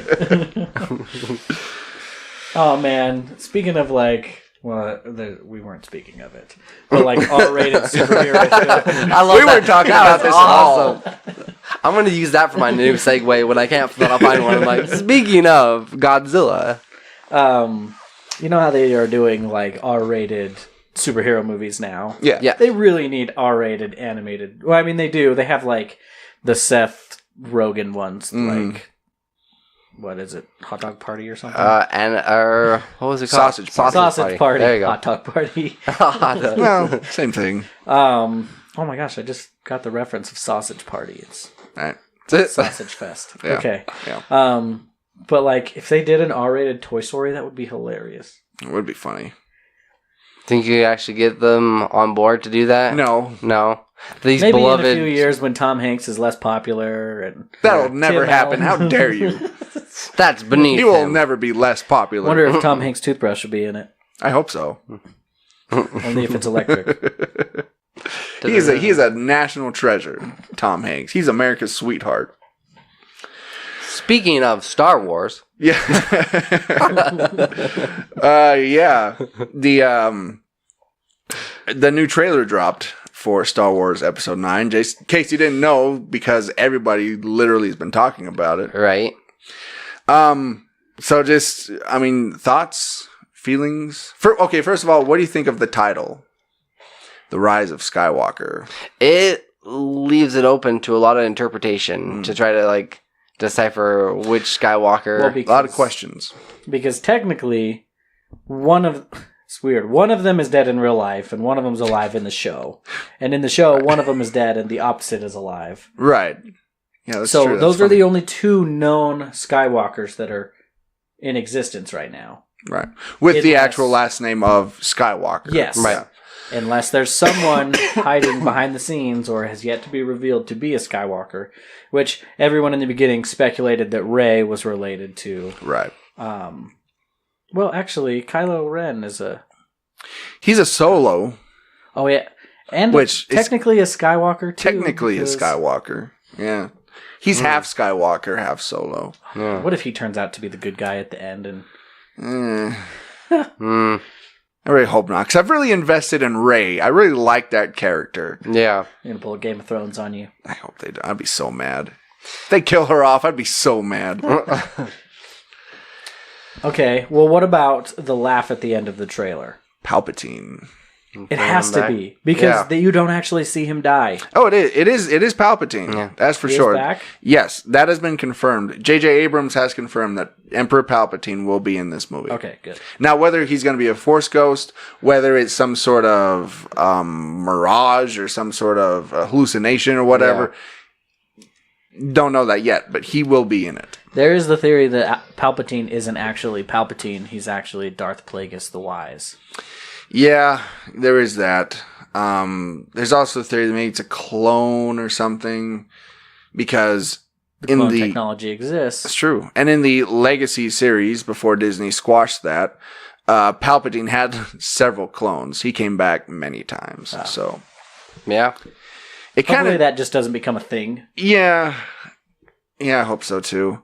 [SPEAKER 8] Oh, man. Speaking of like... Well, we weren't speaking of it. But like R-rated superhero stuff.
[SPEAKER 4] I love
[SPEAKER 7] we were talking about this all.
[SPEAKER 4] I'm going to use that for my new segue when I can't find one. I'm like, speaking of Godzilla.
[SPEAKER 8] You know how they are doing like R-rated superhero movies now?
[SPEAKER 7] Yeah.
[SPEAKER 8] They really need R-rated animated. Well, I mean, they do. They have like the Seth Rogen ones, like what is it? Hot Dog Party or something?
[SPEAKER 4] What was it called?
[SPEAKER 7] Sausage Party.
[SPEAKER 8] Sausage Party.
[SPEAKER 4] There you go.
[SPEAKER 8] Hot Dog Party.
[SPEAKER 7] Well, same thing.
[SPEAKER 8] Oh my gosh, I just got the reference of Sausage Party. It's
[SPEAKER 7] Right.
[SPEAKER 8] Sausage Fest.
[SPEAKER 7] Yeah.
[SPEAKER 8] Okay.
[SPEAKER 7] Yeah.
[SPEAKER 8] But like if they did an R-rated Toy Story, that would be hilarious.
[SPEAKER 7] It would be funny.
[SPEAKER 4] Think you could actually get them on board to do that?
[SPEAKER 7] No.
[SPEAKER 4] These
[SPEAKER 8] Maybe
[SPEAKER 4] beloved...
[SPEAKER 8] in a few years when Tom Hanks is less popular and
[SPEAKER 7] That'll never
[SPEAKER 8] Tim
[SPEAKER 7] happen.
[SPEAKER 8] Allen.
[SPEAKER 7] How dare you?
[SPEAKER 4] That's beneath
[SPEAKER 7] He will
[SPEAKER 4] him.
[SPEAKER 7] never be less popular.
[SPEAKER 8] Wonder if Tom Hanks' toothbrush would be in it.
[SPEAKER 7] I hope so.
[SPEAKER 8] Only if it's electric.
[SPEAKER 7] He is a national treasure, Tom Hanks. He's America's sweetheart.
[SPEAKER 4] Speaking of Star Wars.
[SPEAKER 7] Yeah. Yeah. The new trailer dropped for Star Wars Episode 9. In case you didn't know, because everybody literally has been talking about it.
[SPEAKER 4] Right.
[SPEAKER 7] So just, thoughts, feelings? First of all, what do you think of the title? The Rise of Skywalker.
[SPEAKER 4] It leaves it open to a lot of interpretation to try to, like, decipher which Skywalker.
[SPEAKER 8] Well,
[SPEAKER 7] A lot of questions.
[SPEAKER 8] Because technically, it's weird. One of them is dead in real life, and one of them's alive in the show. And in the show, one of them is dead, and the opposite is alive.
[SPEAKER 7] Right. Yeah, that's
[SPEAKER 8] so
[SPEAKER 7] true.
[SPEAKER 8] those are the only two known Skywalkers that are in existence right now.
[SPEAKER 7] Right. With the actual last name of Skywalker.
[SPEAKER 8] Yes.
[SPEAKER 7] Right.
[SPEAKER 8] Unless there's someone hiding behind the scenes or has yet to be revealed to be a Skywalker, which everyone in the beginning speculated that Rey was related to.
[SPEAKER 7] Right.
[SPEAKER 8] Well, actually, Kylo Ren is
[SPEAKER 7] He's a Solo.
[SPEAKER 8] Oh, yeah. And
[SPEAKER 7] Which
[SPEAKER 8] technically a Skywalker, too.
[SPEAKER 7] Technically a Skywalker. Yeah. He's half Skywalker, half Solo.
[SPEAKER 4] Yeah.
[SPEAKER 8] What if he turns out to be the good guy at the end? And
[SPEAKER 7] I really hope not, because I've really invested in Rey. I really like that character.
[SPEAKER 4] Yeah.
[SPEAKER 8] You're going to pull a Game of Thrones on you.
[SPEAKER 7] I hope they do. I'd be so mad. If they kill her off, I'd be so mad.
[SPEAKER 8] Okay, well, what about the laugh at the end of the trailer?
[SPEAKER 7] Palpatine.
[SPEAKER 8] It has to be, because you don't actually see him die.
[SPEAKER 7] Oh, it is. It is Palpatine.
[SPEAKER 4] Yeah.
[SPEAKER 7] That's for
[SPEAKER 8] He is
[SPEAKER 7] sure.
[SPEAKER 8] back?
[SPEAKER 7] Yes, that has been confirmed. J.J. Abrams has confirmed that Emperor Palpatine will be in this movie.
[SPEAKER 8] Okay, good.
[SPEAKER 7] Now, whether he's going to be a Force ghost, whether it's some sort of mirage or some sort of hallucination or whatever, don't know that yet, but he will be in it.
[SPEAKER 8] There is the theory that Palpatine isn't actually Palpatine. He's actually Darth Plagueis the Wise.
[SPEAKER 7] Yeah, there is that. There's also the theory that maybe it's a clone or something, because
[SPEAKER 8] The clone technology exists.
[SPEAKER 7] It's true. And in the Legacy series, before Disney squashed that, Palpatine had several clones. He came back many times. So,
[SPEAKER 4] yeah.
[SPEAKER 7] It kind
[SPEAKER 8] Hopefully
[SPEAKER 7] of
[SPEAKER 8] that just doesn't become a thing.
[SPEAKER 7] Yeah, I hope so too.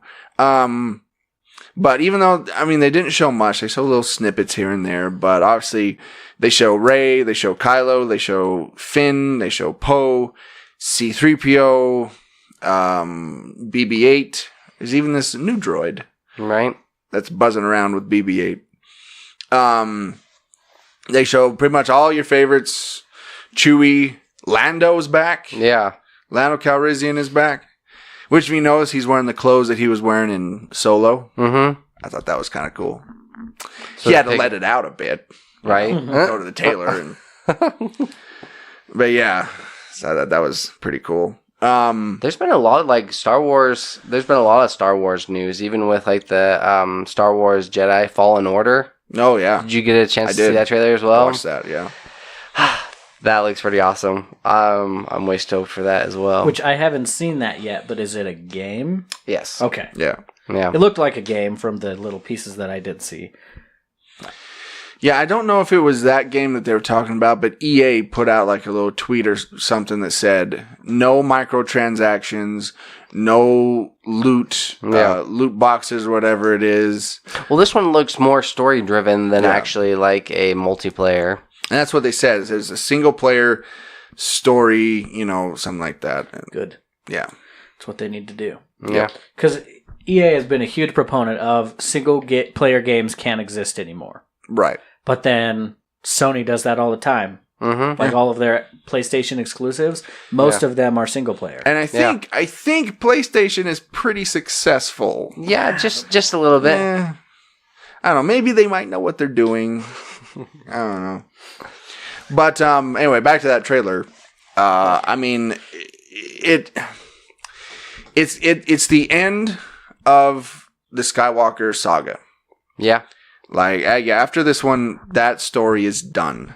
[SPEAKER 7] But even though, I mean, they didn't show much, they show little snippets here and there, but obviously they show Rey, they show Kylo, they show Finn, they show Poe, C-3PO, BB-8. There's even this new droid.
[SPEAKER 4] Right.
[SPEAKER 7] That's buzzing around with BB-8. They show pretty much all your favorites. Chewie, Lando's back.
[SPEAKER 4] Yeah.
[SPEAKER 7] Lando Calrissian is back. Which we notice he's wearing the clothes that he was wearing in Solo.
[SPEAKER 4] Mm-hmm.
[SPEAKER 7] I thought that was kind of cool.
[SPEAKER 4] So
[SPEAKER 7] he had to let it out a bit.
[SPEAKER 4] Right.
[SPEAKER 7] Go to the tailor. And but yeah, so that was pretty cool.
[SPEAKER 4] There's been a lot of like Star Wars. There's been a lot of Star Wars news, even with like the Star Wars Jedi Fallen Order.
[SPEAKER 7] Oh yeah.
[SPEAKER 4] Did you get a chance to see that trailer as well?
[SPEAKER 7] I watched that, yeah.
[SPEAKER 4] That looks pretty awesome. I'm way stoked for that as well.
[SPEAKER 8] Which I haven't seen that yet, but is it a game?
[SPEAKER 4] Yes.
[SPEAKER 8] Okay.
[SPEAKER 7] Yeah.
[SPEAKER 4] Yeah.
[SPEAKER 8] It looked like a game from the little pieces that I did see.
[SPEAKER 7] Yeah, I don't know if it was that game that they were talking about, but EA put out like a little tweet or something that said no microtransactions, no loot, loot boxes or whatever it is.
[SPEAKER 4] Well, this one looks more story driven than actually like a multiplayer.
[SPEAKER 7] And that's what they said. There's a single player story, something like that.
[SPEAKER 8] Good.
[SPEAKER 7] Yeah.
[SPEAKER 8] That's what they need to do.
[SPEAKER 4] Yeah.
[SPEAKER 8] Because EA has been a huge proponent of single player games can't exist anymore.
[SPEAKER 7] Right.
[SPEAKER 8] But then Sony does that all the time.
[SPEAKER 4] Mm-hmm.
[SPEAKER 8] Like all of their PlayStation exclusives, most of them are single player.
[SPEAKER 7] And I think PlayStation is pretty successful.
[SPEAKER 4] Yeah, just a little bit.
[SPEAKER 7] I don't know. Maybe they might know what they're doing. I don't know. But anyway, back to that trailer. I mean, it's the end of the Skywalker saga.
[SPEAKER 4] Yeah.
[SPEAKER 7] Like, after this one, that story is done.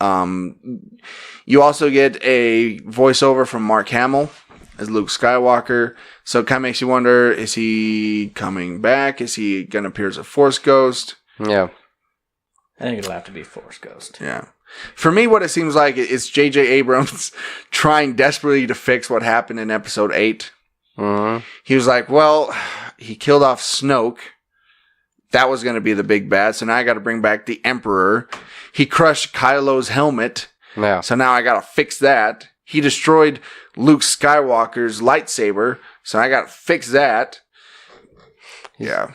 [SPEAKER 7] You also get a voiceover from Mark Hamill as Luke Skywalker. So it kind of makes you wonder, is he coming back? Is he going to appear as a Force ghost?
[SPEAKER 4] Yeah.
[SPEAKER 8] I think it'll have to be Force Ghost.
[SPEAKER 7] Yeah. For me, what it seems like is J.J. Abrams trying desperately to fix what happened in Episode 8.
[SPEAKER 4] Mm-hmm.
[SPEAKER 7] He was like, well, he killed off Snoke. That was going to be the big bad. So now I got to bring back the Emperor. He crushed Kylo's helmet.
[SPEAKER 4] Yeah.
[SPEAKER 7] So now I got to fix that. He destroyed Luke Skywalker's lightsaber. So I got to fix that. Yeah.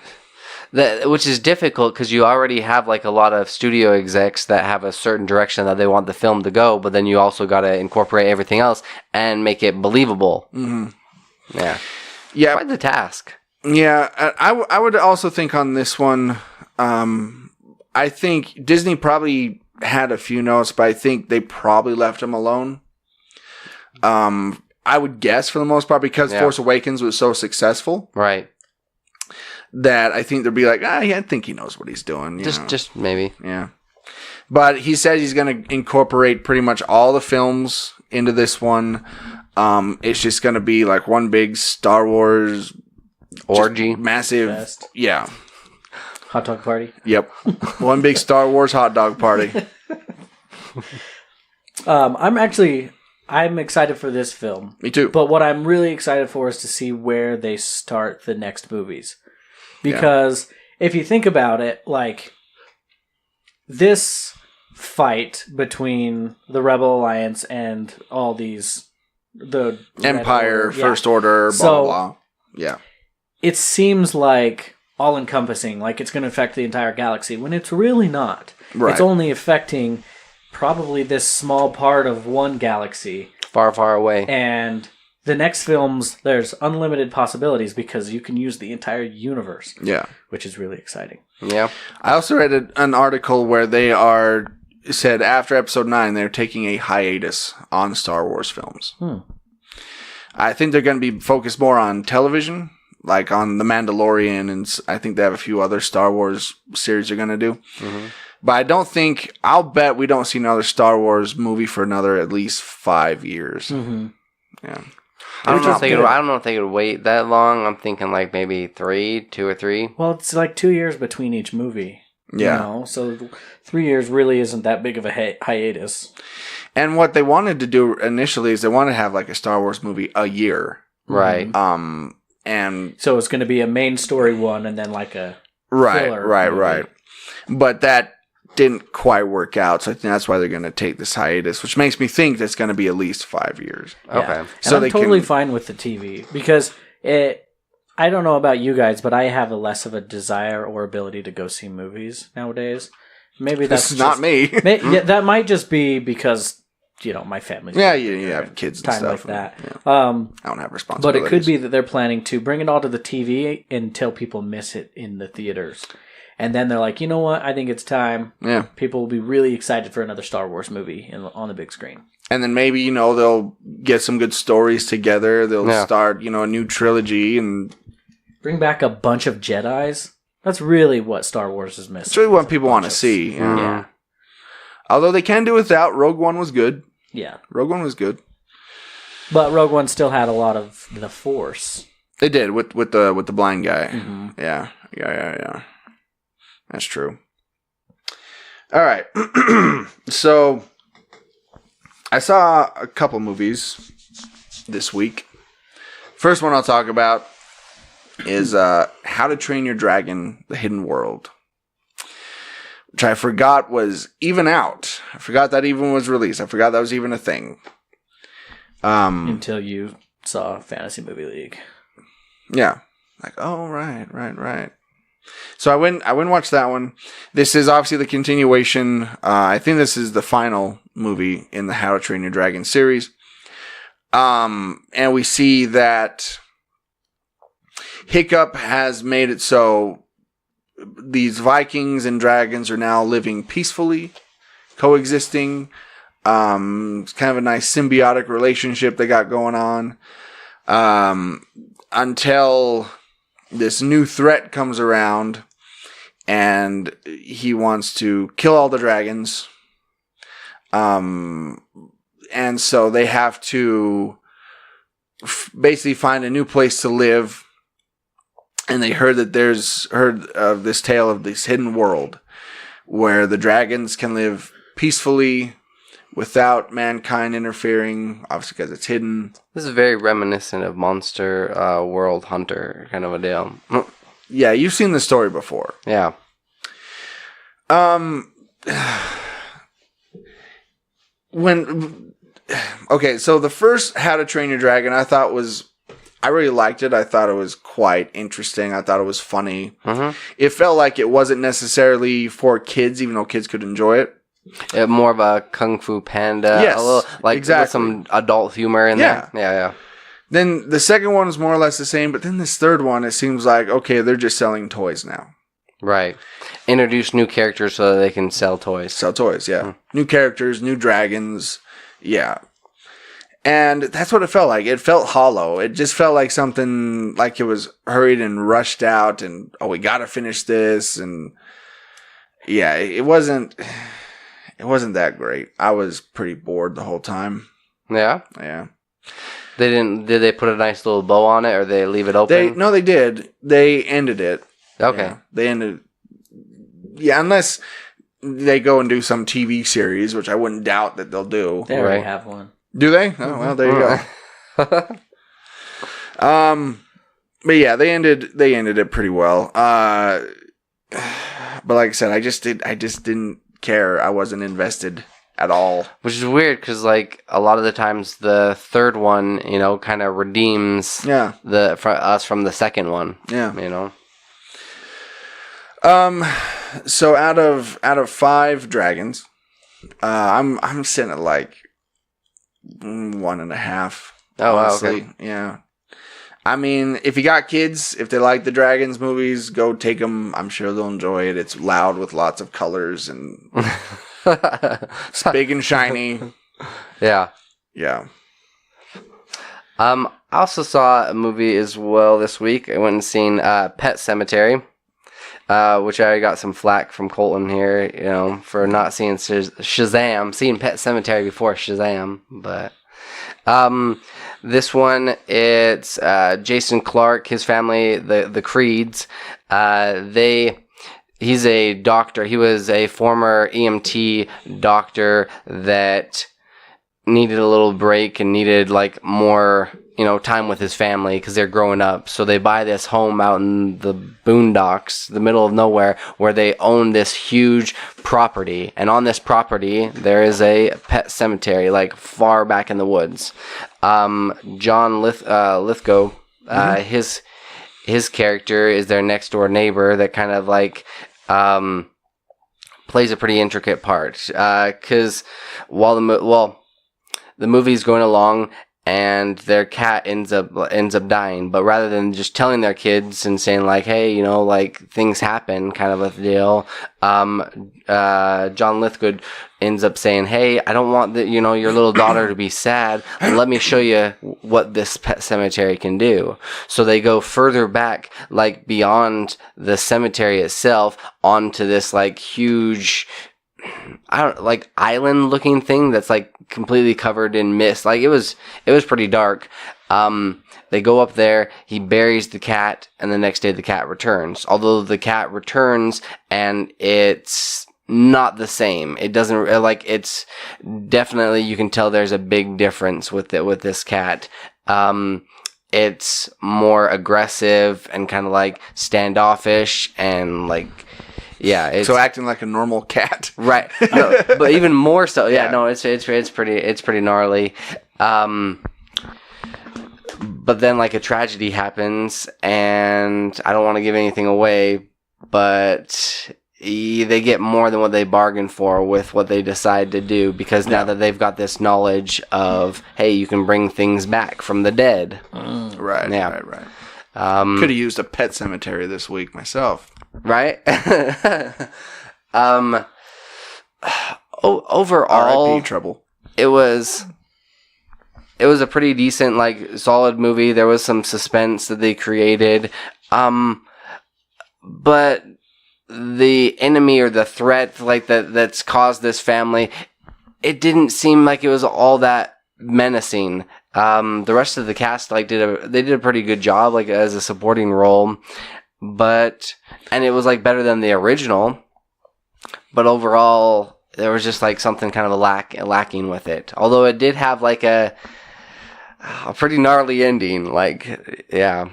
[SPEAKER 4] Which is difficult because you already have like a lot of studio execs that have a certain direction that they want the film to go, but then you also got to incorporate everything else and make it believable.
[SPEAKER 7] Mm-hmm.
[SPEAKER 4] Yeah.
[SPEAKER 7] Yeah.
[SPEAKER 4] Quite the task.
[SPEAKER 7] Yeah, I would also think on this one, I think Disney probably had a few notes, but I think they probably left him alone. I would guess for the most part because Force Awakens was so successful.
[SPEAKER 4] Right.
[SPEAKER 7] That I think they'd be like, I think he knows what he's doing.
[SPEAKER 4] Just maybe.
[SPEAKER 7] Yeah. But he said he's going to incorporate pretty much all the films into this one. It's just going to be like one big Star Wars
[SPEAKER 4] orgy.
[SPEAKER 7] Massive.
[SPEAKER 8] Fest.
[SPEAKER 7] Yeah.
[SPEAKER 8] Hot dog party.
[SPEAKER 7] Yep. One big Star Wars hot dog party.
[SPEAKER 8] I'm excited for this film.
[SPEAKER 7] Me too.
[SPEAKER 8] But what I'm really excited for is to see where they start the next movies. Because if you think about it, like, this fight between the Rebel Alliance and all these... the
[SPEAKER 7] Empire, First Order, blah, blah, blah. Yeah.
[SPEAKER 8] It seems like all-encompassing, like it's going to affect the entire galaxy, when it's really not.
[SPEAKER 7] Right.
[SPEAKER 8] It's only affecting probably this small part of one galaxy.
[SPEAKER 4] Far, far away.
[SPEAKER 8] And the next films, there's unlimited possibilities because you can use the entire universe.
[SPEAKER 7] Yeah.
[SPEAKER 8] Which is really exciting.
[SPEAKER 4] Yeah.
[SPEAKER 7] I also read an article where they said after Episode 9, they're taking a hiatus on Star Wars films. I think they're going to be focused more on television, like on The Mandalorian, and I think they have a few other Star Wars series they're going to do. Mm-hmm. But I'll bet we don't see another Star Wars movie for another at least 5 years.
[SPEAKER 8] Mm-hmm.
[SPEAKER 7] Yeah.
[SPEAKER 4] I don't know if they could wait that long. I'm thinking like maybe 2 or 3.
[SPEAKER 8] Well, it's like 2 years between each movie.
[SPEAKER 7] Yeah.
[SPEAKER 8] So 3 years really isn't that big of a hiatus.
[SPEAKER 7] And what they wanted to do initially is they wanted to have like a Star Wars movie a year.
[SPEAKER 4] Right.
[SPEAKER 7] And
[SPEAKER 8] So it's going to be a main story one and then like a filler movie.
[SPEAKER 7] right. But that didn't quite work out, so I think that's why they're going to take this hiatus, which makes me think that's going to be at least 5 years.
[SPEAKER 4] Okay.
[SPEAKER 8] And
[SPEAKER 7] So
[SPEAKER 8] I'm
[SPEAKER 7] they
[SPEAKER 8] totally
[SPEAKER 7] can-
[SPEAKER 8] fine with the TV because I don't know about you guys, but I have a less of a desire or ability to go see movies nowadays. Maybe that's
[SPEAKER 7] This is not me.
[SPEAKER 8] Yeah, that might just be because my family's
[SPEAKER 7] Yeah, you have kids and
[SPEAKER 8] time
[SPEAKER 7] stuff.
[SPEAKER 8] like that.
[SPEAKER 7] Yeah.
[SPEAKER 8] I
[SPEAKER 7] don't have
[SPEAKER 8] But
[SPEAKER 7] responsibilities.
[SPEAKER 8] it could be that they're planning to bring it all to the TV until people miss it in the theaters. And then they're like, you know what? I think it's time.
[SPEAKER 7] Yeah.
[SPEAKER 8] People will be really excited for another Star Wars movie on the big screen.
[SPEAKER 7] And then maybe, they'll get some good stories together. They'll start, a new trilogy. And
[SPEAKER 8] Bring back a bunch of Jedis. That's really what Star Wars is missing.
[SPEAKER 7] it's really what people want to see.
[SPEAKER 8] Yeah.
[SPEAKER 7] Although they can do without. Rogue One was good.
[SPEAKER 8] Yeah.
[SPEAKER 7] Rogue One was good.
[SPEAKER 8] But Rogue One still had a lot of the Force.
[SPEAKER 7] They did with the blind guy.
[SPEAKER 8] Mm-hmm.
[SPEAKER 7] Yeah. That's true. All right. So I saw a couple movies this week. First one I'll talk about is How to Train Your Dragon: The Hidden World, which I forgot was even out. I forgot that even was released. I forgot that was even a thing.
[SPEAKER 8] Until you saw Fantasy Movie League.
[SPEAKER 7] Yeah. Like, oh, right. So I went and watched that one. This is obviously the continuation. I think this is the final movie in the How to Train Your Dragon series. And we see that Hiccup has made it so these Vikings and dragons are now living peacefully, coexisting. It's kind of a nice symbiotic relationship they got going on. Until this new threat comes around and he wants to kill all the dragons. And so they have to basically find a new place to live. And they heard of this tale of this hidden world where the dragons can live peacefully without mankind interfering, obviously because it's hidden.
[SPEAKER 4] This is very reminiscent of Monster World Hunter kind of a deal.
[SPEAKER 7] Yeah, you've seen the story before.
[SPEAKER 4] Yeah.
[SPEAKER 7] So the first How to Train Your Dragon I really liked it. I thought it was quite interesting. I thought it was funny.
[SPEAKER 4] Mm-hmm.
[SPEAKER 7] It felt like it wasn't necessarily for kids, even though kids could enjoy it.
[SPEAKER 4] More of a Kung Fu Panda.
[SPEAKER 7] Yes,
[SPEAKER 4] a little,
[SPEAKER 7] exactly.
[SPEAKER 4] With some adult humor in there. Yeah.
[SPEAKER 7] Then the second one is more or less the same, but then this third one, it seems like, okay, they're just selling toys now.
[SPEAKER 4] Right. Introduce new characters so that they can sell toys.
[SPEAKER 7] Sell toys, yeah. New characters, new dragons, yeah. And that's what it felt like. It felt hollow. It just felt like something, like it was hurried and rushed out and, we gotta finish this. And yeah, it wasn't that great. I was pretty bored the whole time.
[SPEAKER 4] Yeah?
[SPEAKER 7] Yeah.
[SPEAKER 4] Did they put a nice little bow on it or they leave it open?
[SPEAKER 7] They did. They ended it.
[SPEAKER 4] Okay.
[SPEAKER 7] Yeah, they ended. Yeah, unless they go and do some TV series, which I wouldn't doubt that they'll do.
[SPEAKER 8] They already have one.
[SPEAKER 7] Do they? Oh, well, there you go. But yeah, they ended it pretty well. But like I said, I just didn't care. I wasn't invested at all.
[SPEAKER 4] Which is weird because, like, a lot of the times the third one, kind of redeems us from the second one.
[SPEAKER 7] Yeah. So out of 5 dragons, I'm sitting at like 1.5.
[SPEAKER 4] Oh,
[SPEAKER 7] honestly.
[SPEAKER 4] wow, okay.
[SPEAKER 7] Yeah. I mean, if you got kids, if they like the Dragons movies, go take them. I'm sure they'll enjoy it. It's loud with lots of colors and it's big and shiny.
[SPEAKER 4] Yeah.
[SPEAKER 7] Yeah.
[SPEAKER 4] I also saw a movie as well this week. I went and seen Pet Semetary, which I got some flack from Colton here, for not seeing Shazam, seeing Pet Semetary before Shazam, but this one, it's Jason Clarke, his family, the Creeds. He's a doctor. He was a former EMT doctor that needed a little break and needed like more, time with his family because they're growing up. So they buy this home out in the boondocks, the middle of nowhere, where they own this huge property. And on this property, there is a pet cemetery, like far back in the woods. John Lithgow, his character is their next door neighbor that kind of like plays a pretty intricate part. Because while the movie's going along, and their cat ends up dying, but rather than just telling their kids and saying like, hey, like things happen, kind of a deal, John Lithgow ends up saying, hey, I don't want your little daughter to be sad. Let me show you what this pet cemetery can do. So they go further back, like beyond the cemetery itself, onto this like huge, island looking thing that's like completely covered in mist. Like it was pretty dark. They go up there, he buries the cat, and the next day the cat returns. Although the cat returns and it's not the same. It doesn't it's definitely, you can tell there's a big difference with this cat. It's more aggressive and kind of like standoffish and like, yeah,
[SPEAKER 7] so acting like a normal cat,
[SPEAKER 4] right? No, but even more so. Yeah, no, it's pretty gnarly. But then like a tragedy happens, and I don't want to give anything away, but they get more than what they bargained for with what they decide to do, because now that they've got this knowledge of, hey, you can bring things back from the dead.
[SPEAKER 7] Right. Yeah. Right. Could have used a pet cemetery this week myself.
[SPEAKER 4] Right? Overall,
[SPEAKER 7] R.I.P. Trouble.
[SPEAKER 4] It was a pretty decent, like, solid movie. There was some suspense that they created. But the enemy or the threat, like, that's caused this family, it didn't seem like it was all that menacing. The rest of the cast, like, they did a pretty good job, like, as a supporting role. And it was like better than the original, but overall there was just like something kind of lacking with it. Although it did have like a pretty gnarly ending. Like, yeah,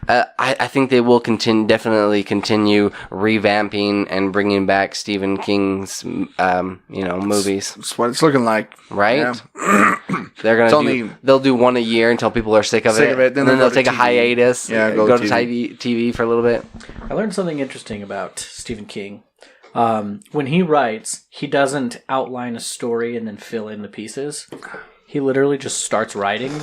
[SPEAKER 4] I think they will definitely continue revamping and bringing back Stephen King's movies.
[SPEAKER 7] That's what it's looking like,
[SPEAKER 4] right?
[SPEAKER 7] Yeah.
[SPEAKER 4] They'll do one a year until people are sick of it. Then they'll take a hiatus.
[SPEAKER 7] Yeah,
[SPEAKER 4] go to TV for a little bit.
[SPEAKER 8] I learned something interesting about Stephen King. When he writes, he doesn't outline a story and then fill in the pieces. He literally just starts writing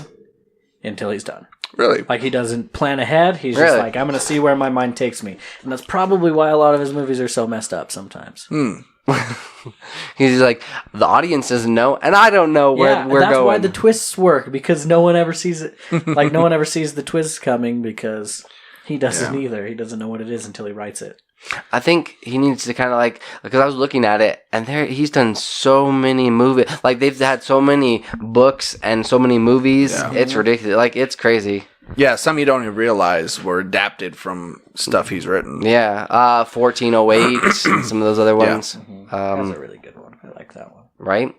[SPEAKER 8] until he's done.
[SPEAKER 7] Really?
[SPEAKER 8] Like, he doesn't plan ahead. He's just like, I'm going to see where my mind takes me. And that's probably why a lot of his movies are so messed up sometimes.
[SPEAKER 4] He's like, the audience doesn't know, and I don't know where we're going.
[SPEAKER 8] That's why the twists work, because no one ever sees it. Like, no one ever sees the twists coming, because he doesn't either. He doesn't know what it is until he writes it.
[SPEAKER 4] I think he needs to kind of like, because I was looking at it, and he's done so many movies. Like, they've had so many books and so many movies. Yeah. It's ridiculous. Like, it's crazy.
[SPEAKER 7] Yeah, some you don't even realize were adapted from stuff he's written.
[SPEAKER 4] Yeah, 1408, and some of those other ones.
[SPEAKER 8] Yeah. That's a really good one. I like that one.
[SPEAKER 4] Right?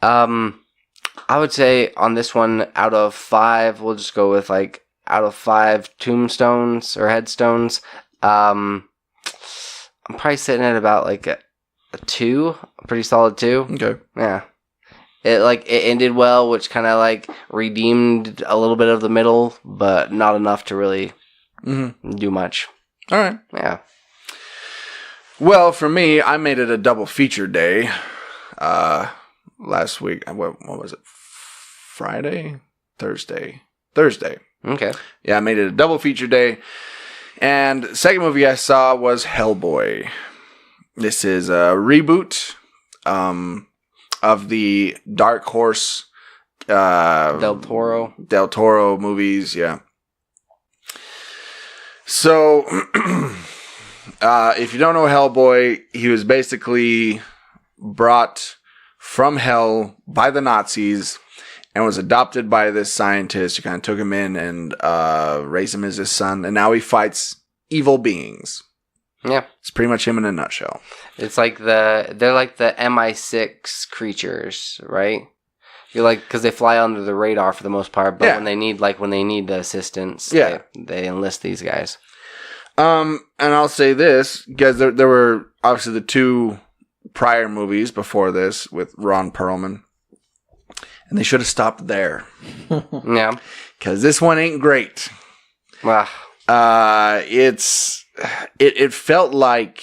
[SPEAKER 4] I would say on this one, out of 5, we'll just go with like, out of 5 tombstones or headstones, I'm probably sitting at about like a 2, a pretty solid 2.
[SPEAKER 7] Okay.
[SPEAKER 4] Yeah. It ended well, which kind of like redeemed a little bit of the middle, but not enough to really do much.
[SPEAKER 7] All right.
[SPEAKER 4] Yeah.
[SPEAKER 7] Well, for me, I made it a double feature day last week. What was it? Friday? Thursday.
[SPEAKER 4] Okay.
[SPEAKER 7] Yeah, I made it a double feature day. And the second movie I saw was Hellboy. This is a reboot of the Dark Horse
[SPEAKER 4] Del Toro
[SPEAKER 7] movies, yeah. So, if you don't know Hellboy, he was basically brought from hell by the Nazis and was adopted by this scientist who kind of took him in and raised him as his son, and now he fights evil beings.
[SPEAKER 4] Yeah.
[SPEAKER 7] It's pretty much him in a nutshell.
[SPEAKER 4] It's like they're like the MI6 creatures, right? You're like, because they fly under the radar for the most part, but when they need the assistance, they enlist these guys.
[SPEAKER 7] And I'll say this, because there were obviously the 2 prior movies before this with Ron Perlman, and they should have stopped there.
[SPEAKER 4] Yeah.
[SPEAKER 7] Because this one ain't great.
[SPEAKER 4] Wow.
[SPEAKER 7] It felt like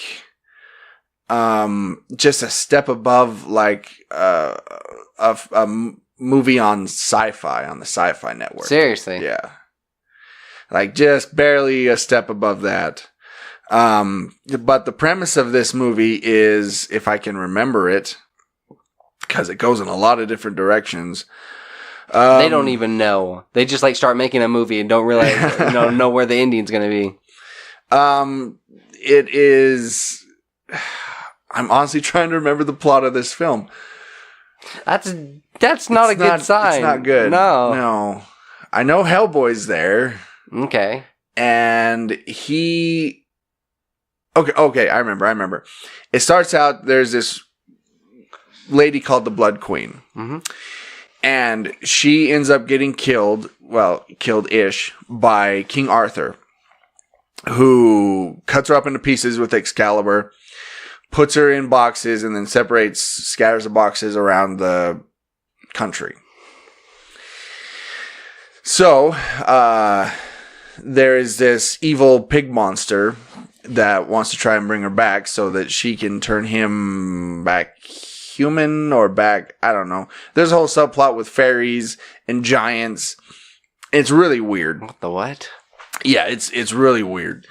[SPEAKER 7] just a step above like a movie on Sci-Fi on the Sci-Fi Network.
[SPEAKER 4] Seriously.
[SPEAKER 7] Yeah. Like just barely a step above that. But the premise of this movie is, if I can remember it, because it goes in a lot of different directions.
[SPEAKER 4] They don't even know. They just like start making a movie and don't realize know where the ending's going to be.
[SPEAKER 7] It is. I'm honestly trying to remember the plot of this film.
[SPEAKER 4] That's not a good sign.
[SPEAKER 7] It's not good. No. I know Hellboy's there.
[SPEAKER 4] Okay.
[SPEAKER 7] And he. Okay. I remember. It starts out. There's this lady called the Blood Queen.
[SPEAKER 4] Mm-hmm.
[SPEAKER 7] And she ends up getting killed-ish by King Arthur, who cuts her up into pieces with Excalibur, puts her in boxes, and then scatters the boxes around the country. So, there is this evil pig monster that wants to try and bring her back so that she can turn him back human or back, I don't know. There's a whole subplot with fairies and giants. It's really weird.
[SPEAKER 4] What the what?
[SPEAKER 7] Yeah, it's really weird.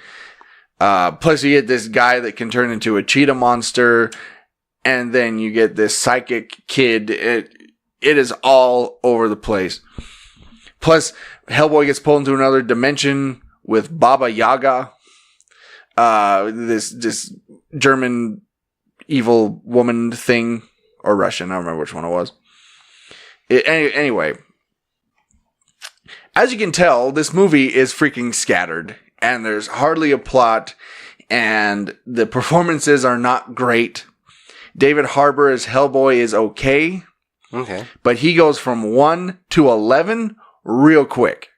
[SPEAKER 7] Plus you get this guy that can turn into a cheetah monster, and then you get this psychic kid. It is all over the place. Plus Hellboy gets pulled into another dimension with Baba Yaga. This German evil woman thing. Or Russian, I don't remember which one it was. Anyway, as you can tell, this movie is freaking scattered, and there's hardly a plot, and the performances are not great. David Harbour as Hellboy is okay, but he goes from 1 to 11 real quick.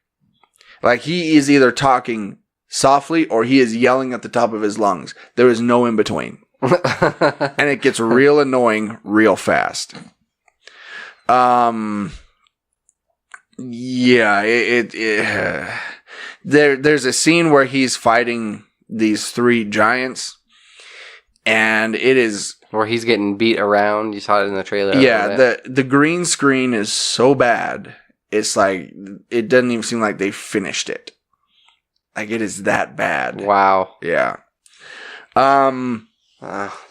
[SPEAKER 7] Like, he is either talking softly or he is yelling at the top of his lungs. There is no in between. And it gets real annoying real fast. There's a scene where he's fighting these 3 giants, and it is
[SPEAKER 4] where he's getting beat around. You saw it in the trailer.
[SPEAKER 7] Yeah, the green screen is so bad. It's like it doesn't even seem like they finished it. Like, it is that bad.
[SPEAKER 4] Wow.
[SPEAKER 7] Yeah.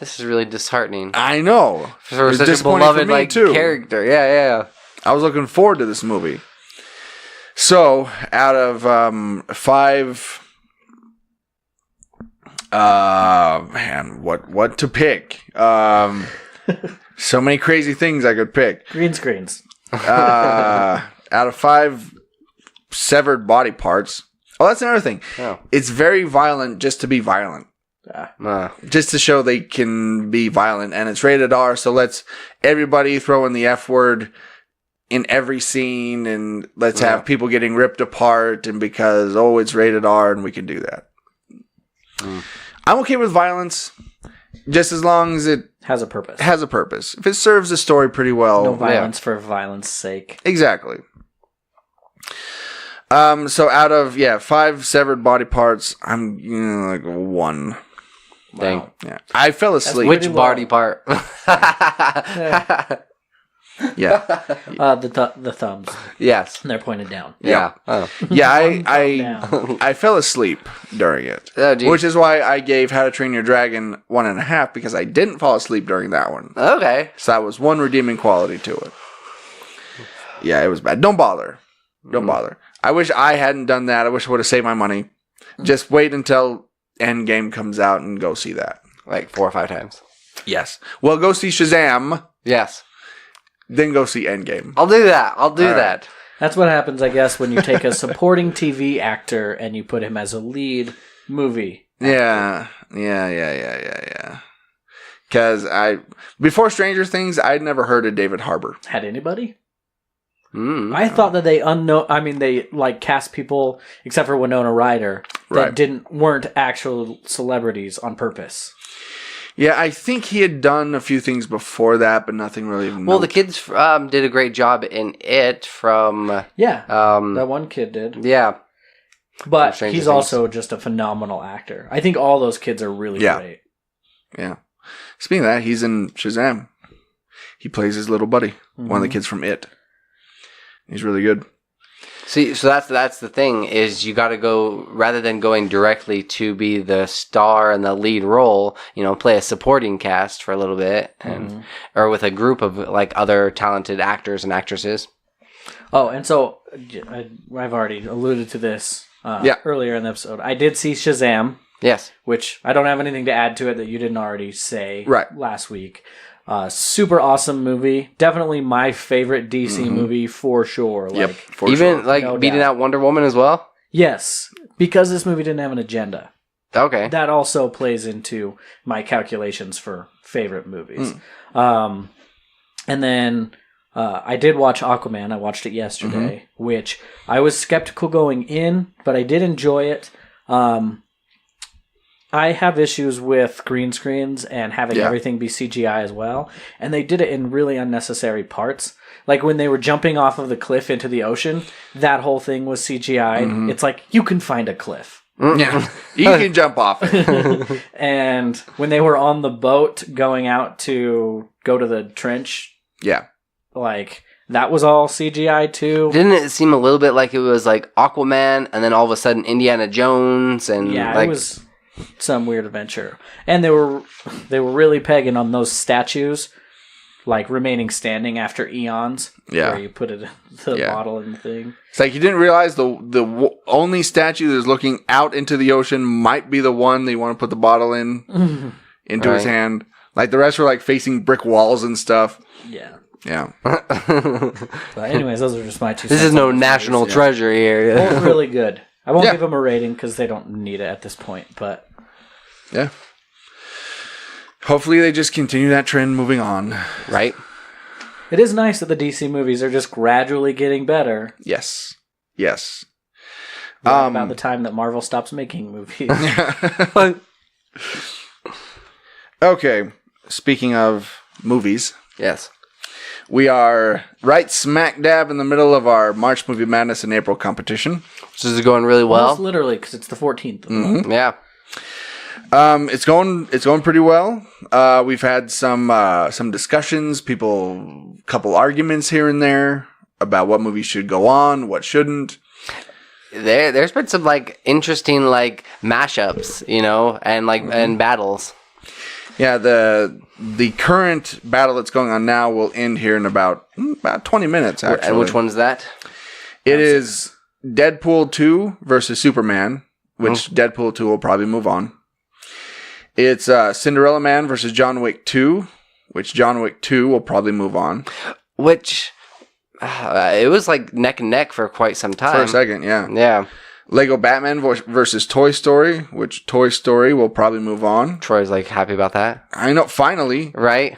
[SPEAKER 4] This is really disheartening.
[SPEAKER 7] I know.
[SPEAKER 4] For such a beloved character. Yeah.
[SPEAKER 7] I was looking forward to this movie. So, out of 5, what to pick? So many crazy things I could pick.
[SPEAKER 8] Green screens.
[SPEAKER 7] Out of 5 severed body parts. Oh, that's another thing.
[SPEAKER 4] Oh.
[SPEAKER 7] It's very violent just to be violent. Just to show they can be violent, and it's rated R, so let's everybody throw in the F word in every scene, and let's have people getting ripped apart, and because it's rated R and we can do that. I'm okay with violence just as long as it
[SPEAKER 8] has a purpose.
[SPEAKER 7] If it serves the story pretty well.
[SPEAKER 8] No violence for violence sake.
[SPEAKER 7] Exactly. So out of 5 severed body parts, I'm like 1.
[SPEAKER 4] Dang.
[SPEAKER 7] Wow. Yeah. I fell asleep.
[SPEAKER 4] Which body part?
[SPEAKER 7] Yeah.
[SPEAKER 8] The thumbs.
[SPEAKER 4] Yes.
[SPEAKER 8] And they're pointed down.
[SPEAKER 4] Yeah. Oh.
[SPEAKER 7] Yeah, I fell asleep during it.
[SPEAKER 4] Oh, geez.
[SPEAKER 7] Which is why I gave How to Train Your Dragon 1.5, because I didn't fall asleep during that one.
[SPEAKER 4] Okay.
[SPEAKER 7] So that was one redeeming quality to it. Yeah, it was bad. Don't bother. Don't bother. I wish I hadn't done that. I wish I would have saved my money. Just wait until Endgame comes out and go see that.
[SPEAKER 4] Like 4 or 5 times.
[SPEAKER 7] Yes. Well, go see Shazam.
[SPEAKER 4] Yes.
[SPEAKER 7] Then go see Endgame.
[SPEAKER 4] I'll do that. I'll do that.
[SPEAKER 8] That's what happens, I guess, when you take a supporting TV actor and you put him as a lead movie actor.
[SPEAKER 7] Yeah. Yeah. Because before Stranger Things, I'd never heard of David Harbour.
[SPEAKER 8] Had anybody? I thought that they they like cast people except for Winona Ryder that weren't actual celebrities on purpose.
[SPEAKER 7] Yeah, I think he had done a few things before that, but nothing really.
[SPEAKER 4] Well, the kids did a great job in it. From
[SPEAKER 8] that one kid did.
[SPEAKER 4] Yeah,
[SPEAKER 8] but he's also just a phenomenal actor. I think all those kids are really great.
[SPEAKER 7] Yeah. Speaking of that, he's in Shazam. He plays his little buddy, one of the kids from It. He's really good.
[SPEAKER 4] See, so that's the thing, is you got to go, rather than going directly to be the star and the lead role, play a supporting cast for a little bit, or with a group of like other talented actors and actresses.
[SPEAKER 8] Oh, and so I've already alluded to this earlier in the episode. I did see Shazam.
[SPEAKER 4] Yes.
[SPEAKER 8] Which I don't have anything to add to it that you didn't already say last week. Super awesome movie. Definitely my favorite DC movie for sure.
[SPEAKER 4] Beating out Wonder Woman as well?
[SPEAKER 8] Yes. Because this movie didn't have an agenda.
[SPEAKER 4] Okay.
[SPEAKER 8] That also plays into my calculations for favorite movies. And then I did watch Aquaman. I watched it yesterday, which I was skeptical going in, but I did enjoy it. I have issues with green screens and having everything be CGI as well. And they did it in really unnecessary parts. Like when they were jumping off of the cliff into the ocean, that whole thing was CGI. It's like, you can find a cliff.
[SPEAKER 7] Yeah, you can jump off it.
[SPEAKER 8] And when they were on the boat going out to go to the trench, like that was all CGI too.
[SPEAKER 4] Didn't it seem a little bit like it was like Aquaman and then all of a sudden Indiana Jones and
[SPEAKER 8] it was some weird adventure. And they were really pegging on those statues like remaining standing after eons. Where you put the bottle in the thing.
[SPEAKER 7] It's like you didn't realize the only statue that's looking out into the ocean might be the one that you want to put the bottle in into his hand. Like the rest were like facing brick walls and stuff. Yeah.
[SPEAKER 8] But anyways, those are just my two.
[SPEAKER 4] This is no national treasure here.
[SPEAKER 8] Both really good. I won't give them a rating because they don't need it at this point, but...
[SPEAKER 7] Yeah. Hopefully they just continue that trend moving on.
[SPEAKER 4] Right?
[SPEAKER 8] It is nice that the DC movies are just gradually getting better.
[SPEAKER 7] Yes.
[SPEAKER 8] About the time that Marvel stops making movies.
[SPEAKER 7] Okay. Speaking of movies.
[SPEAKER 4] Yes.
[SPEAKER 7] We are right smack dab in the middle of our March Movie Madness in April competition.
[SPEAKER 4] This is going really well.
[SPEAKER 8] Almost literally, because it's the 14th.
[SPEAKER 4] Yeah.
[SPEAKER 7] It's going pretty well. We've had some discussions, couple arguments here and there about what movies should go on, what shouldn't.
[SPEAKER 4] There's been some like interesting like mashups, and like and battles.
[SPEAKER 7] Yeah, the current battle that's going on now will end here in about 20 minutes, actually.
[SPEAKER 4] And which one's that?
[SPEAKER 7] It is Deadpool 2 versus Superman, which Deadpool 2 will probably move on. It's Cinderella Man versus John Wick 2, which John Wick 2 will probably move on.
[SPEAKER 4] Which, it was like neck and neck for quite some time.
[SPEAKER 7] For a second, yeah.
[SPEAKER 4] Yeah. Lego
[SPEAKER 7] Batman versus Toy Story, which Toy Story will probably move on.
[SPEAKER 4] Troy's like happy about that.
[SPEAKER 7] I know, finally.
[SPEAKER 4] Right?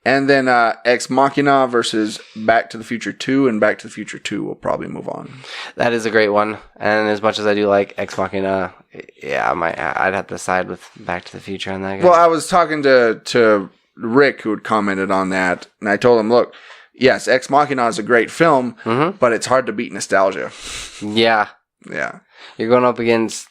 [SPEAKER 7] And then Ex Machina versus Back to the Future 2, and Back to the Future 2 will probably move on.
[SPEAKER 4] That is a great one. And as much as I do like Ex Machina, I'd have to side with Back to the Future on that guy.
[SPEAKER 7] Well, I was talking to Rick, who had commented on that, and I told him, look, yes, Ex Machina is a great film, but it's hard to beat nostalgia.
[SPEAKER 4] Yeah.
[SPEAKER 7] Yeah.
[SPEAKER 4] You're going up against,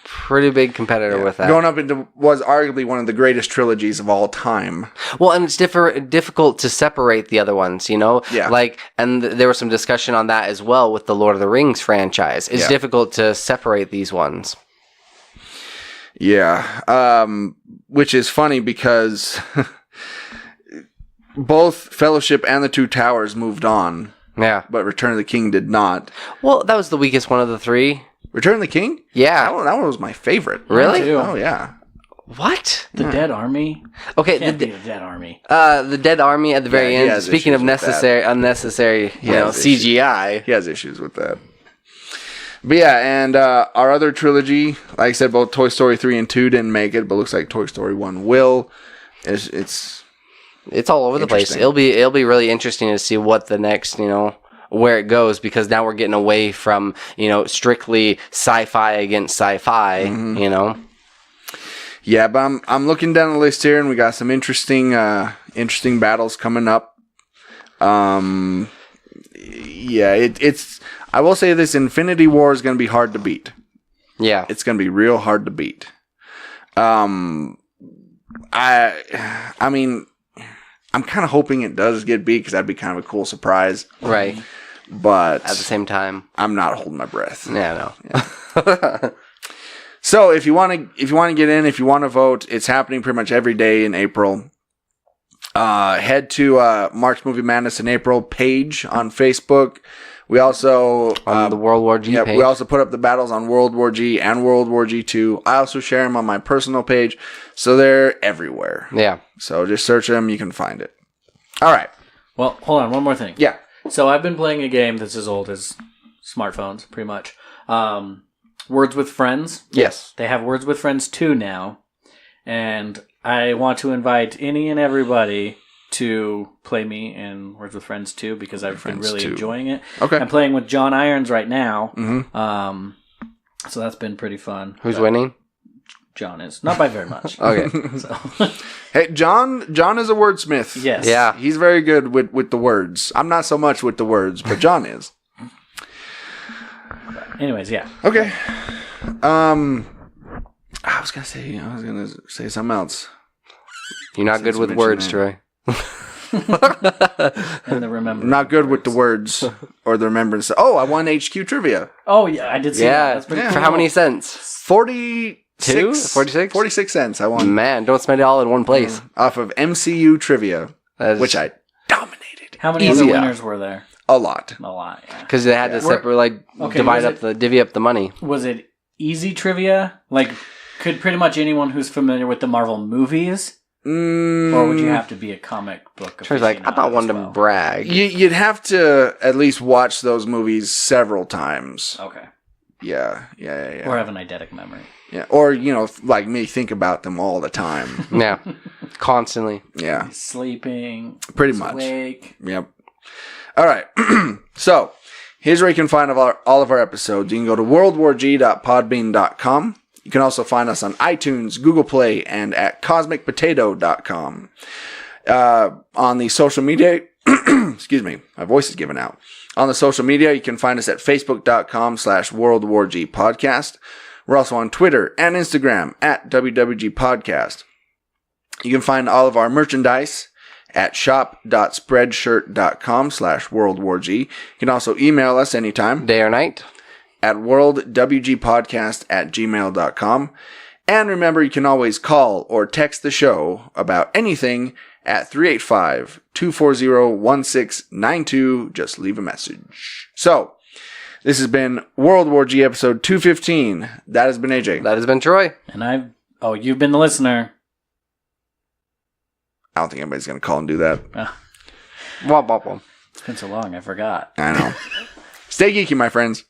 [SPEAKER 4] pretty big competitor with that.
[SPEAKER 7] Going up into was arguably one of the greatest trilogies of all time.
[SPEAKER 4] Well, and it's difficult to separate the other ones,
[SPEAKER 7] Yeah.
[SPEAKER 4] Like, and there was some discussion on that as well with the Lord of the Rings franchise. It's difficult to separate these ones.
[SPEAKER 7] Yeah. Which is funny because both Fellowship and the Two Towers moved on.
[SPEAKER 4] Yeah.
[SPEAKER 7] But Return of the King did not.
[SPEAKER 4] Well, that was the weakest one of the three.
[SPEAKER 7] Return of the King?
[SPEAKER 4] Yeah.
[SPEAKER 7] That one was my favorite.
[SPEAKER 4] Really?
[SPEAKER 7] Oh, yeah.
[SPEAKER 4] What?
[SPEAKER 8] The Dead Army?
[SPEAKER 4] Okay.
[SPEAKER 8] Can't be the Dead Army.
[SPEAKER 4] The Dead Army at the very end. Speaking of unnecessary,
[SPEAKER 7] CGI.
[SPEAKER 4] He has
[SPEAKER 7] issues with that. But yeah, and our other trilogy, like I said, both Toy Story 3 and 2 didn't make it, but looks like Toy Story 1 will. It's
[SPEAKER 4] all over the place. It'll be really interesting to see what the next, where it goes, because now we're getting away from, strictly sci-fi against sci-fi,
[SPEAKER 7] Yeah, but I'm looking down the list here, and we got some interesting battles coming up. Yeah, it's. I will say this: Infinity War is going to be hard to beat.
[SPEAKER 4] Yeah,
[SPEAKER 7] it's going to be real hard to beat. I mean, I'm kind of hoping it does get beat because that'd be kind of a cool surprise,
[SPEAKER 4] right?
[SPEAKER 7] But
[SPEAKER 4] at the same time,
[SPEAKER 7] I'm not holding my breath.
[SPEAKER 4] Yeah, no.
[SPEAKER 7] Yeah. So if you want to get in, if you want to vote, it's happening pretty much every day in April. Head to Mark's Movie Madness in April page on Facebook. We also
[SPEAKER 4] on the World War G page.
[SPEAKER 7] We also put up the battles on World War G and World War G 2. I also share them on my personal page, so they're everywhere.
[SPEAKER 4] Yeah.
[SPEAKER 7] So just search them, you can find it. All right.
[SPEAKER 8] Well, hold on, one more thing.
[SPEAKER 7] Yeah.
[SPEAKER 8] So I've been playing a game that's as old as smartphones, pretty much. Words with Friends.
[SPEAKER 4] Yes.
[SPEAKER 8] They have Words with Friends 2 now. And I want to invite any and everybody to play me in Words with Friends 2 because I've been really enjoying it.
[SPEAKER 7] Okay.
[SPEAKER 8] I'm playing with John Irons right now.
[SPEAKER 7] Mm-hmm.
[SPEAKER 8] So that's been pretty fun.
[SPEAKER 4] Who's winning?
[SPEAKER 8] John is. Not by very much.
[SPEAKER 4] Okay.
[SPEAKER 8] So.
[SPEAKER 7] Hey, John is a wordsmith.
[SPEAKER 8] Yes.
[SPEAKER 4] Yeah.
[SPEAKER 7] He's very good with the words. I'm not so much with the words, but John is.
[SPEAKER 8] Anyways, yeah.
[SPEAKER 7] Okay. I was gonna say something else.
[SPEAKER 4] You're not good with words, Troy.
[SPEAKER 8] And the remembrance.
[SPEAKER 7] Not good with the words or the remembrance. Oh, I won HQ trivia.
[SPEAKER 8] Oh yeah, I did see that. That's pretty cool.
[SPEAKER 4] For how many cents?
[SPEAKER 7] 46 cents I won.
[SPEAKER 4] Man, don't spend it all in one place.
[SPEAKER 7] Off of MCU trivia, which I dominated.
[SPEAKER 8] How many other winners were there?
[SPEAKER 7] A lot.
[SPEAKER 8] A lot, yeah.
[SPEAKER 4] Because they had to separate, divvy up the money.
[SPEAKER 8] Was it easy trivia? Like, could pretty much anyone who's familiar with the Marvel movies? Or would you have to be a comic book aficionado?
[SPEAKER 4] Troy's like, I'm not one to brag.
[SPEAKER 7] You'd have to at least watch those movies several times.
[SPEAKER 8] Okay.
[SPEAKER 7] Yeah.
[SPEAKER 8] Or have an eidetic memory.
[SPEAKER 7] Yeah. Or, like me, think about them all the time.
[SPEAKER 4] Yeah. Constantly.
[SPEAKER 7] Yeah.
[SPEAKER 8] Sleeping.
[SPEAKER 7] Pretty much.
[SPEAKER 8] Awake.
[SPEAKER 7] Yep. All right. So, here's where you can find all of our episodes. You can go to worldwarg.podbean.com. You can also find us on iTunes, Google Play, and at cosmicpotato.com. On the social media, excuse me, my voice is giving out. On the social media, you can find us at facebook.com/worldwargpodcast. We're also on Twitter and Instagram at WWG You can find all of our merchandise at shop.spreadshirt.com/worldwarg. You can also email us anytime.
[SPEAKER 4] Day or night.
[SPEAKER 7] At worldwgpodcast@gmail.com. And remember, you can always call or text the show about anything at 385-240-1692. Just leave a message. So, this has been World War G episode 215. That has been AJ.
[SPEAKER 4] That has been Troy.
[SPEAKER 8] And you've been the listener.
[SPEAKER 7] I don't think anybody's going to call and do that.
[SPEAKER 8] It's been so long, I forgot.
[SPEAKER 7] I know. Stay geeky, my friends.